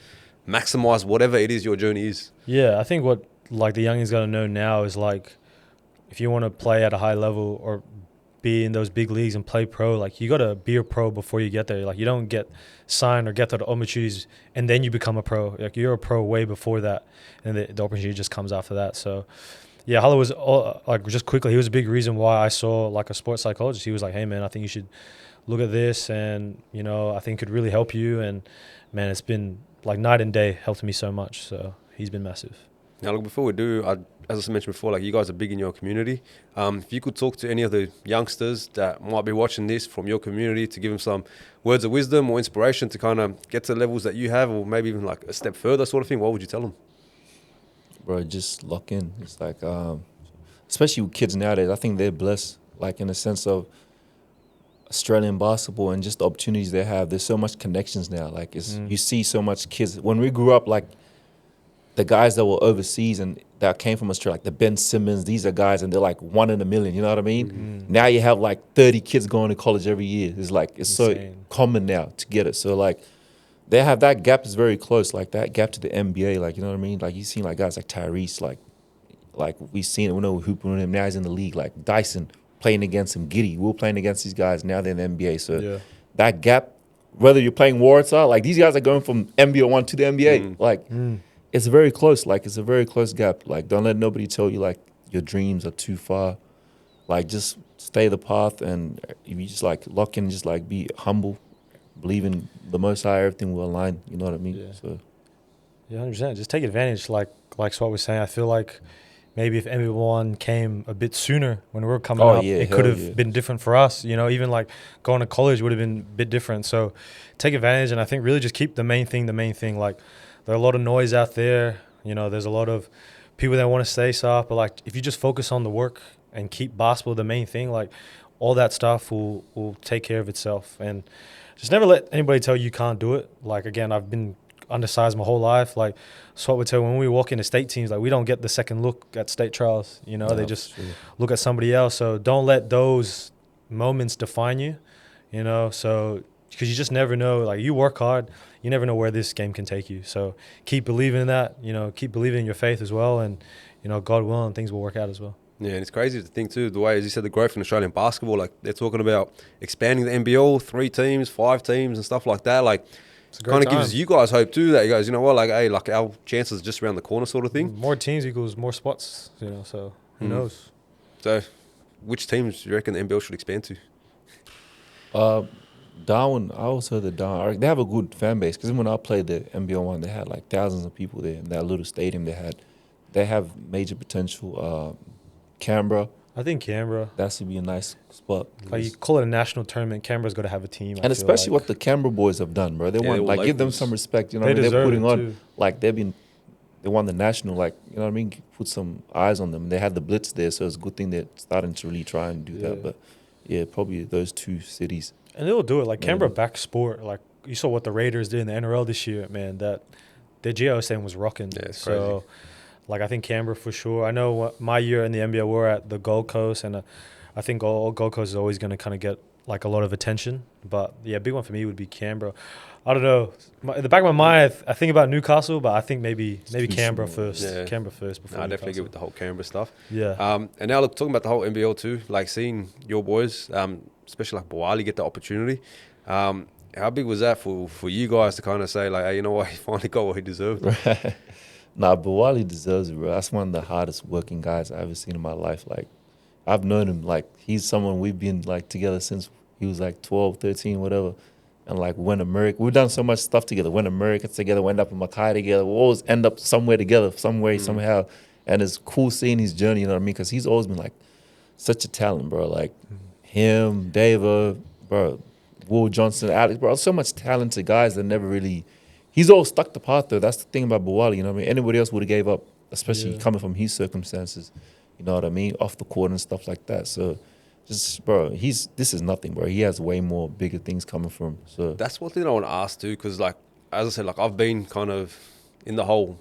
maximize whatever it is your journey is. Yeah, I think what like the youngins got to know now is like, if you want to play at a high level or be in those big leagues and play pro, like you got to be a pro before you get there. Like you don't get signed or get the opportunities and then you become a pro. Like you're a pro way before that, and the opportunity just comes after that. So yeah, Hala was like, just quickly, he was a big reason why I saw like a sports psychologist. He was like, hey man, I think you should look at this, and you know, I think it could really help you. And man, it's been like night and day, helped me so much. So he's been massive. Now, look, before we do, as I mentioned before, like you guys are big in your community. If you could talk to any of the youngsters that might be watching this from your community to give them some words of wisdom or inspiration to kind of get to the levels that you have, or maybe even like a step further sort of thing, what would you tell them? Bro, just lock in. It's like, especially with kids nowadays, I think they're blessed, like in the sense of Australian basketball and just the opportunities they have. There's so much connections now. Like you see so much kids. When we grew up, like the guys that were overseas and that came from Australia, like the Ben Simmons, these are guys and they're like 1 in a million, you know what I mean? Now you have like 30 kids going to college every year. It's like, it's insane. So common now to get it. So like they have, that gap is very close, like that gap to the NBA, like, you know what I mean? Like you've seen like guys like Tyrese, like we've seen it, we know we're hooping with him, now he's in the league, like Dyson playing against him, Giddy, we were playing against these guys, now they're in the NBA. So that gap, whether you're playing Warsaw, like these guys are going from NBA 1 to the NBA, it's very close. Like, it's a very close gap. Like, don't let nobody tell you, like, your dreams are too far. Like, just stay the path, and if you just, like, lock in, just, like, be humble, believe in the Most High, everything will align. You know what I mean? Yeah. So, yeah, 100%. Just take advantage. Like Swat was saying, I feel like maybe if NBA1 came a bit sooner when we were coming up, it could have been different for us. You know, even, like, going to college would have been a bit different. So take advantage, and I think really just keep the main thing. Like, there's a lot of noise out there. You know, there's a lot of people that want to stay soft. But, like, if you just focus on the work and keep basketball the main thing, like, all that stuff will take care of itself. And just never let anybody tell you can't do it. Like, again, I've been undersized my whole life. Like, Swat would tell when we walk into state teams, like, we don't get the second look at state trials. You know, they just look at somebody else. So don't let those moments define you, you know. So because you just never know. Like, you work hard, you never know where this game can take you. So keep believing in that, you know, keep believing in your faith as well. And, you know, God willing, things will work out as well. Yeah, and it's crazy to think too, the way, as you said, the growth in Australian basketball, like they're talking about expanding the NBL, 3 teams, 5 teams and stuff like that. Like, kind of gives you guys hope too, that you guys, you know what, like, hey, like our chances are just around the corner sort of thing. More teams equals more spots, you know, so who knows? So which teams do you reckon the NBL should expand to? Darwin, I always heard that Darwin, they have a good fan base, because when I played the NBL one, they had like thousands of people there in that little stadium they have major potential. Canberra, I think Canberra, that should be a nice spot. Like, you call it a national tournament, Canberra's got to have a team. And especially what the Canberra boys have done, bro. They want, like, give them some respect, you know what I mean? They're putting on, too. like, they won the national, like, you know what I mean? Put some eyes on them. They had the Blitz there, so it's a good thing they're starting to really try and do that. But yeah, probably those 2 cities. And they'll do it. Like, Canberra back sport. Like, you saw what the Raiders did in the NRL this year, man. That their GOSM was rocking. Yeah, it's so, crazy. Like, I think Canberra for sure. I know my year in the NBA, we were at the Gold Coast, and I think Gold Coast is always going to kind of get, like, a lot of attention. But, yeah, big one for me would be Canberra. I don't know. In the back of my mind, I think about Newcastle, but I think maybe Canberra first. Yeah. Canberra first before I definitely get with the whole Canberra stuff. Yeah. And now, look, talking about the whole NBL too, like seeing your boys, especially like Bawali, get the opportunity. How big was that for you guys to kind of say like, hey, you know what, he finally got what he deserved? Right. Nah, but Wally deserves it, bro. That's one of the hardest working guys I've ever seen in my life. Like, I've known him, like, he's someone we've been, like, together since he was, like, 12, 13, whatever. And, like, went America. We've done so much stuff together. Went America together, went up in Mackay together. We always end up somewhere together, some way, somehow. And it's cool seeing his journey, you know what I mean? Because he's always been, like, such a talent, bro. Like, him, David, bro, Will Johnson, Alex, bro. So much talented guys that never really... He's all stuck the path, though. That's the thing about Bawali, you know what I mean? Anybody else would have gave up, especially coming from his circumstances, you know what I mean? Off the court and stuff like that. So, just, bro, this is nothing, bro. He has way more bigger things coming from him. So That's one thing I want to ask too, because like, as I said, like I've been kind of in the whole,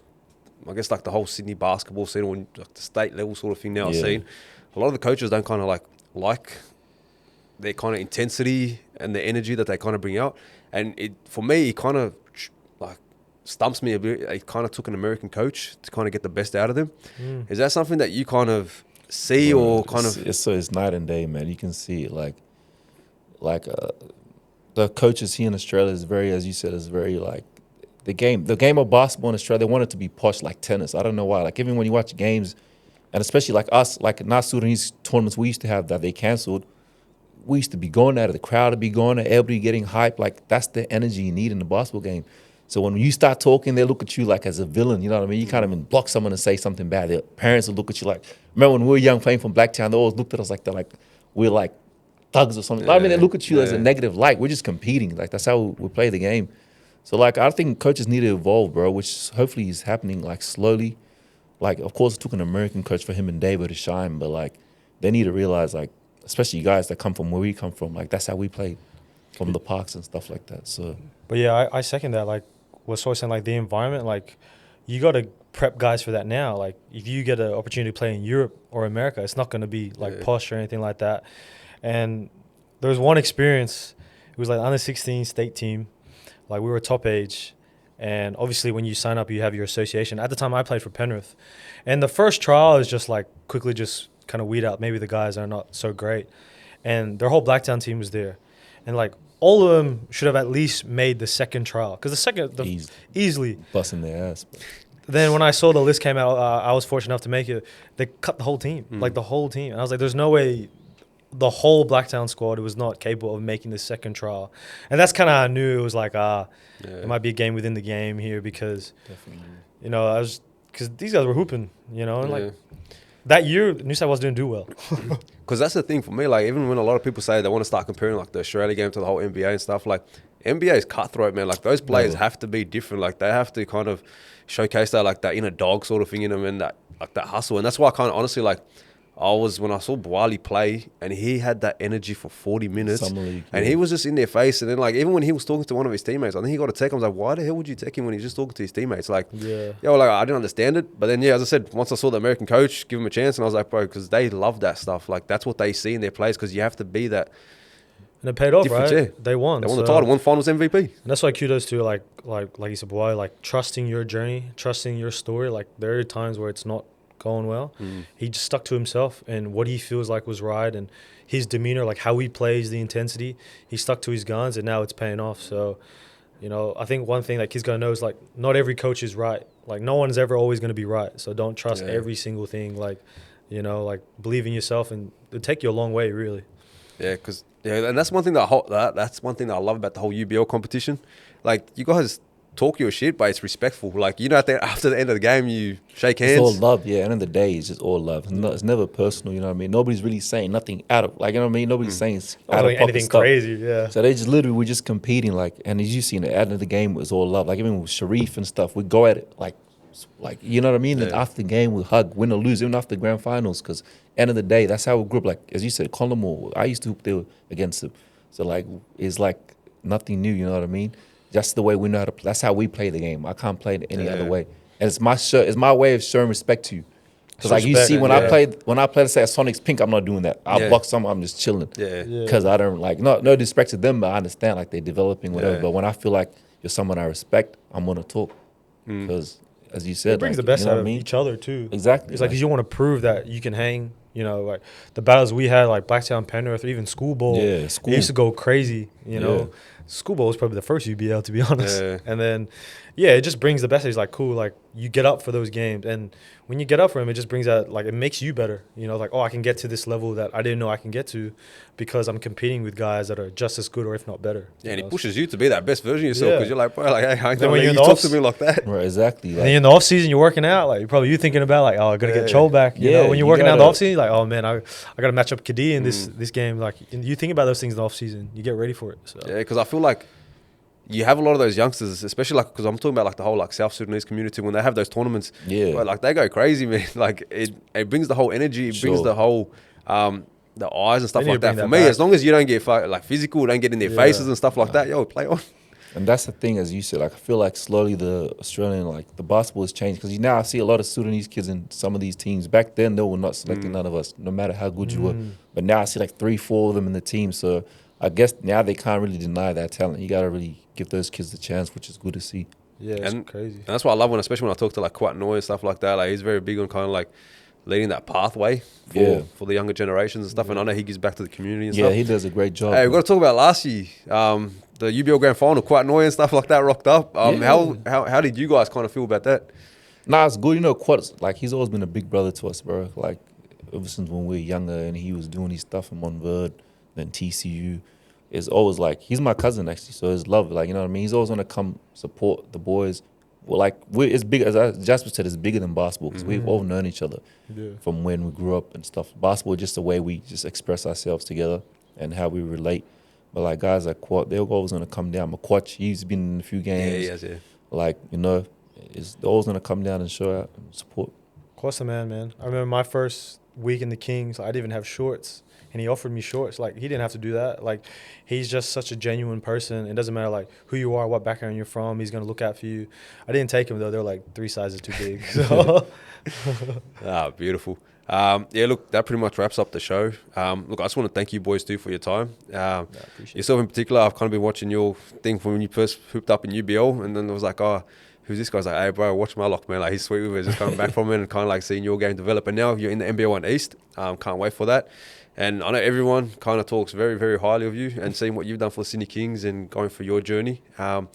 I guess like the whole Sydney basketball scene, or like the state level sort of thing now I've seen. A lot of the coaches don't kind of like their kind of intensity and the energy that they kind of bring out. And it, for me, it kind of like stumps me a bit. It kind of took an American coach to kind of get the best out of them. Is that something that you kind of see, bro, or kind of? It's night and day, man. You can see it. Like the coaches here in Australia is very, as you said, is very like the game of basketball in Australia. They want it to be posh like tennis. I don't know why. Like even when you watch games, and especially like us, like Nasur and these tournaments we used to have that they cancelled. We used to be going at it. The crowd would be going at it. Everybody getting hyped. Like that's the energy you need in the basketball game. So when you start talking, they look at you like as a villain. You know what I mean? You can't even block someone and say something bad. Their parents will look at you like. Remember when we were young playing from Blacktown? They always looked at us like we're like thugs or something. I mean, they look at you as a negative light. We're just competing. Like that's how we play the game. So like I think coaches need to evolve, bro. Which hopefully is happening like slowly. Like of course it took an American coach for him and David to shine, but like they need to realize like, especially guys that come from where we come from, like that's how we play from the parks and stuff like that. So, but yeah, I second that. Like, what's always saying, like the environment, like you got to prep guys for that now. Like, if you get an opportunity to play in Europe or America, it's not going to be like posh or anything like that. And there was one experience. It was like the under-16 state team. Like we were top age, and obviously when you sign up, you have your association. At the time, I played for Penrith, and the first trial is just like quickly just kind of weed out maybe the guys are not so great, and their whole Blacktown team was there, and like all of them should have at least made the second trial because easily busting their ass. Bro. Then when I saw the list came out, I was fortunate enough to make it. They cut the whole team, like the whole team, and I was like, "There's no way." The whole Blacktown squad was not capable of making the second trial, and that's kind of how I knew it was like it might be a game within the game here because you know I was because these guys were hooping, you know, and like. That year, New South Wales didn't do well. Because that's the thing for me. Like, even when a lot of people say they want to start comparing like the Australia game to the whole NBA and stuff, like NBA is cutthroat, man. Like those players have to be different. Like they have to kind of showcase that inner dog sort of thing in them and that hustle. And that's why I kind of honestly like. When I saw Bawali play and he had that energy for 40 minutes and he was just in their face. And then like, even when he was talking to one of his teammates, I think he got a tech. I was like, why the hell would you tech him when he's just talking to his teammates? Like, like I didn't understand it. But then, as I said, once I saw the American coach, give him a chance. And I was like, bro, because they love that stuff. Like that's what they see in their players because you have to be that. And it paid off, right? Yeah. They won. They won the title, won finals MVP. And that's why kudos to like you said, Bawali, like trusting your journey, trusting your story. Like there are times where it's not going well. He just stuck to himself and what he feels like was right and his demeanor, like how he plays, the intensity. He stuck to his guns and now it's paying off. So, you know, I think one thing that kids gotta know is like not every coach is right. Like no one's ever always gonna be right. So don't trust every single thing. Like, you know, like believe in yourself and it'll take you a long way, really. Yeah, because and that's one thing that's one thing that I love about the whole UBL competition. Like you guys talk your shit, but it's respectful. Like, you know, after the end of the game, you shake hands. It's all love, yeah. End of the day, it's just all love. It's never personal, you know what I mean? Nobody's really saying nothing out of, like, you know what I mean? Nobody's saying it's out of anything stuff. crazy, yeah. So they just literally, we're just competing, like, and as you see, at the end of the game, it was all love. Like, even with Sharif and stuff, we go at it, like, you know what I mean? And after the game, we hug, win or lose, even after the grand finals, because end of the day, that's how we grew up. Like, as you said, Colombo, I used to hoop there against him. So, like, it's like nothing new, you know what I mean? That's the way we know how to play. That's how we play the game. I can't play it any other way. And it's my way of showing respect to you. Because like you see, when I play, let's say a Sonic's Pink, I'm not doing that. I'll block someone. I'm just chilling. Because I don't like no disrespect to them, but I understand like they're developing whatever. But when I feel like you're someone I respect, I'm gonna talk. Because as you said, it brings like, the best you know out of each other too. Exactly. It's like you want to prove that you can hang You know, like the battles we had, like Blacktown, Penrith, or even schoolball. Yeah, It used to go crazy. You know, schoolball was probably the first UBL, to be honest. Yeah. And then, yeah, it just brings the best. It's like cool, like you get up for those games, and when you get up for them, it just brings that, like, it makes you better. You know, like, oh, I can get to this level that I didn't know I can get to because I'm competing with guys that are just as good or if not better. Yeah, and you it know? pushes you to be that best version of yourself Yeah. because you're like, bro, like, hey, I ain't Then gonna when let you're you in the talk off- to me like that. Right, exactly. And then in the off season, you're working out, like probably you thinking about like, oh, I gotta get Chol back. You Yeah, know, when you're you working out in the gotta- off season, like, oh man, I gotta match up Kadi in this game. Like, you think about those things in the off season, you get ready for it. So Yeah, because I feel like you have a lot of those youngsters, especially like because I'm talking about like the whole like South Sudanese community when they have those tournaments. Yeah. bro, like they go crazy, man. Like it brings the whole energy, it brings Sure. the whole the eyes and stuff They need like to that. bring For that me, back. as long as you don't get like physical, don't get in their Yeah. faces and stuff like that, yo, play on. And that's the thing, as you said, like I feel like slowly the Australian, like the basketball has changed because now I see a lot of Sudanese kids in some of these teams. Back then, they were not selecting none of us, no matter how good you were. But now I see like 3-4 of them in the team. So I guess now they can't really deny that talent. You got to really give those kids the chance, which is good to see. yeah, it's And- crazy. And that's what I love especially when I talk to like Quat Noy and stuff like that. Like he's very big on kind of like leading that pathway for the younger generations and stuff. And I know he gives back to the community and Yeah, stuff. he does a great job. Hey, we've got to talk about last year, the UBL Grand Final, Quat Noy and stuff like that rocked up. How did you guys kind of feel about that? Nah, it's good. You know, Quad's like he's always been a big brother to us, bro. Like ever since when we were younger, and he was doing his stuff in Montverde, then TCU. It's always like he's my cousin actually, so it's love. Like you know what I mean. He's always gonna come support the boys. Well, like it's big as Jasper said, it's bigger than basketball because we've all known each other from when we grew up and stuff. Basketball is just the way we just express ourselves together and how we relate. But like guys like Quad, they're always gonna come down. McQuatch, he's been in a few games. Yeah. Like you know, they're always gonna come down and show out and support. Of course, the man. I remember my first week in the Kings, I didn't even have shorts, and he offered me shorts. Like, he didn't have to do that. Like, he's just such a genuine person. It doesn't matter, like, who you are, what background you're from. He's going to look out for you. I didn't take him, though. They were, like, 3 sizes too big. So, Beautiful. Yeah, look, that pretty much wraps up the show. Look, I just want to thank you boys too for your time. Yourself in particular, I've kind of been watching your thing from when you first hooped up in UBL, and then I was like, oh, who's this guy? I was like, hey, bro, watch Malok, man. Like, he's sweet with it. Just coming back from it and kind of like seeing your game develop. And now you're in the NBL 1 East. Can't wait for that. And I know everyone kind of talks very, very highly of you and seeing what you've done for the Sydney Kings and going for your journey. Can't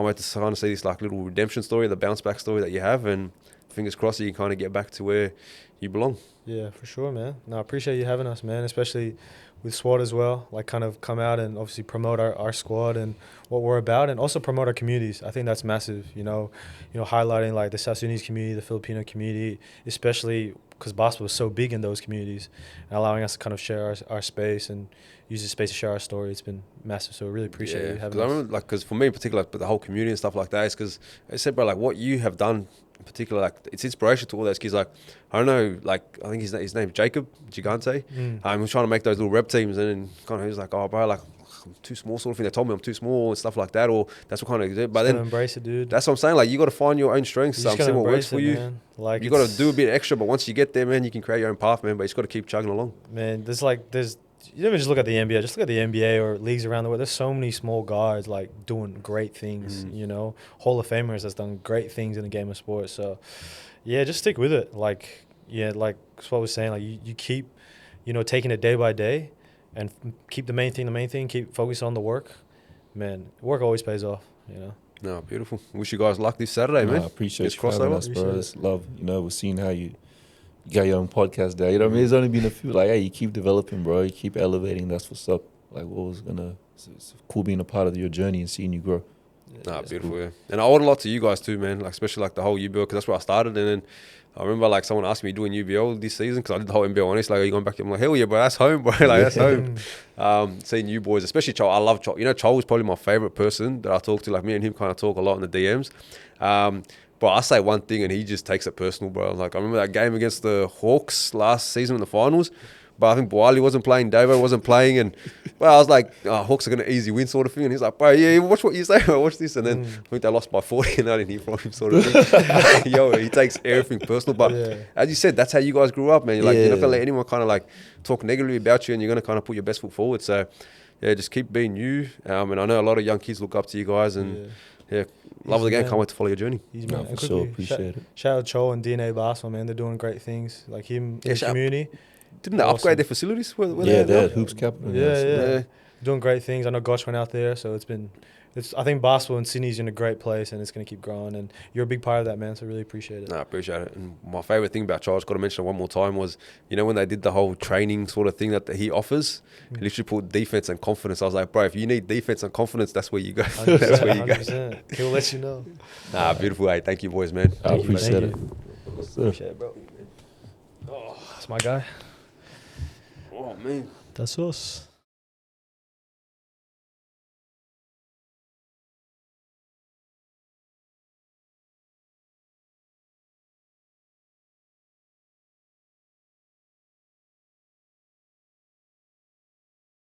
wait to kind of see this like little redemption story, the bounce back story that you have. And fingers crossed you can kind of get back to where you belong. yeah, for sure, man. No, I appreciate you having us, man, especially with SWAT as well. Like, kind of come out and obviously promote our squad and what we're about, and also promote our communities. I think that's massive, you know, highlighting like the South Sudanese community, the Filipino community, especially because basketball is so big in those communities, and allowing us to kind of share our space and use the space to share our story. It's been massive, so I really appreciate you having I us. remember, like, because for me in particular, like, the whole community and stuff like that is because I said, bro, like, what you have done in particular, like, it's inspiration to all those kids. Like, I don't know, like, I think his name's Jacob Gigante. He was trying to make those little rep teams, and then kind of he was like, oh, bro, like, I'm too small, sort of thing. They told me I'm too small and stuff like that, or that's what kind of did. But Just then gotta embrace it, dude. that's what I'm saying. Like, you got to find your own strengths, You just see gotta what works embrace for it, you. man. Like, You got to it's- do a bit extra, but once you get there, man, you can create your own path, man. But you just got to keep chugging along. Man, you don't even just look at the NBA. Just look at the NBA or leagues around the world. There's so many small guards like doing great things. You know, Hall of Famers that's done great things in the game of sports. So, yeah, just stick with it. Like, yeah, like Swat was saying, like you keep, taking it day by day, and keep the main thing. Keep focus on the work. Man, work always pays off. No, beautiful. Wish you guys luck this Saturday, man. I appreciate It's you for having us, bro. Appreciate It's love. We're seeing how you got your own podcast there. You know what I mean? There's only been a few. Like, hey, you keep developing, bro. You keep elevating. That's what's up. Like, it's cool being a part of your journey and seeing you grow. Nah, beautiful, yeah. And I owe a lot to you guys too, man. Like, especially like the whole UBL, because that's where I started. And then I remember like someone asked me doing UBL this season because I did the whole NBL. And it's like, are you going back? I'm like, hell yeah, bro. That's home, bro. Like, that's home. Seeing you boys, especially Chol. I love Chol. Chol was probably my favorite person that I talk to. Like, me and him kind of talk a lot in the DMs. But I say one thing and he just takes it personal, bro. Like, I remember that game against the Hawks last season in the finals. But I think Boali wasn't playing, Davo wasn't playing, and I was like, oh, Hawks are going to easy win sort of thing. And he's like, bro, yeah, watch what you say, bro, watch this. And then I think they lost by 40 and I didn't hear from him sort of thing. Yo, he takes everything personal. But as you said, that's how you guys grew up, man. You're like, you're not going to let anyone kind of like talk negatively about you, and you're going to kind of put your best foot forward. So, yeah, just keep being you. And I know a lot of young kids look up to you guys, and love the game. man. Can't wait to follow your journey. He's For sure, appreciate it. Shout out Chol and DNA Basketball, man. They're doing great things. Like him in the shout out. community. Didn't they upgrade their facilities? Were Yeah, they they're at Hoops Capital. now, Yeah, so- yeah. Doing great things. I know Gosh went out there, so I think basketball in Sydney's in a great place, and it's going to keep growing. And you're a big part of that, man. So I really appreciate it. No, I appreciate it. And my favourite thing about Charles, got to mention it one more time, was, you know, when they did the whole training sort of thing that he offers, he literally put defense and confidence. I was like, bro, if you need defense and confidence, that's where you go. That's where you go. 100%. He'll let you know. Nah, beautiful. Hey, thank you, boys, man. I appreciate it. Appreciate it, bro. Oh, that's my guy. Oh, man. That's us.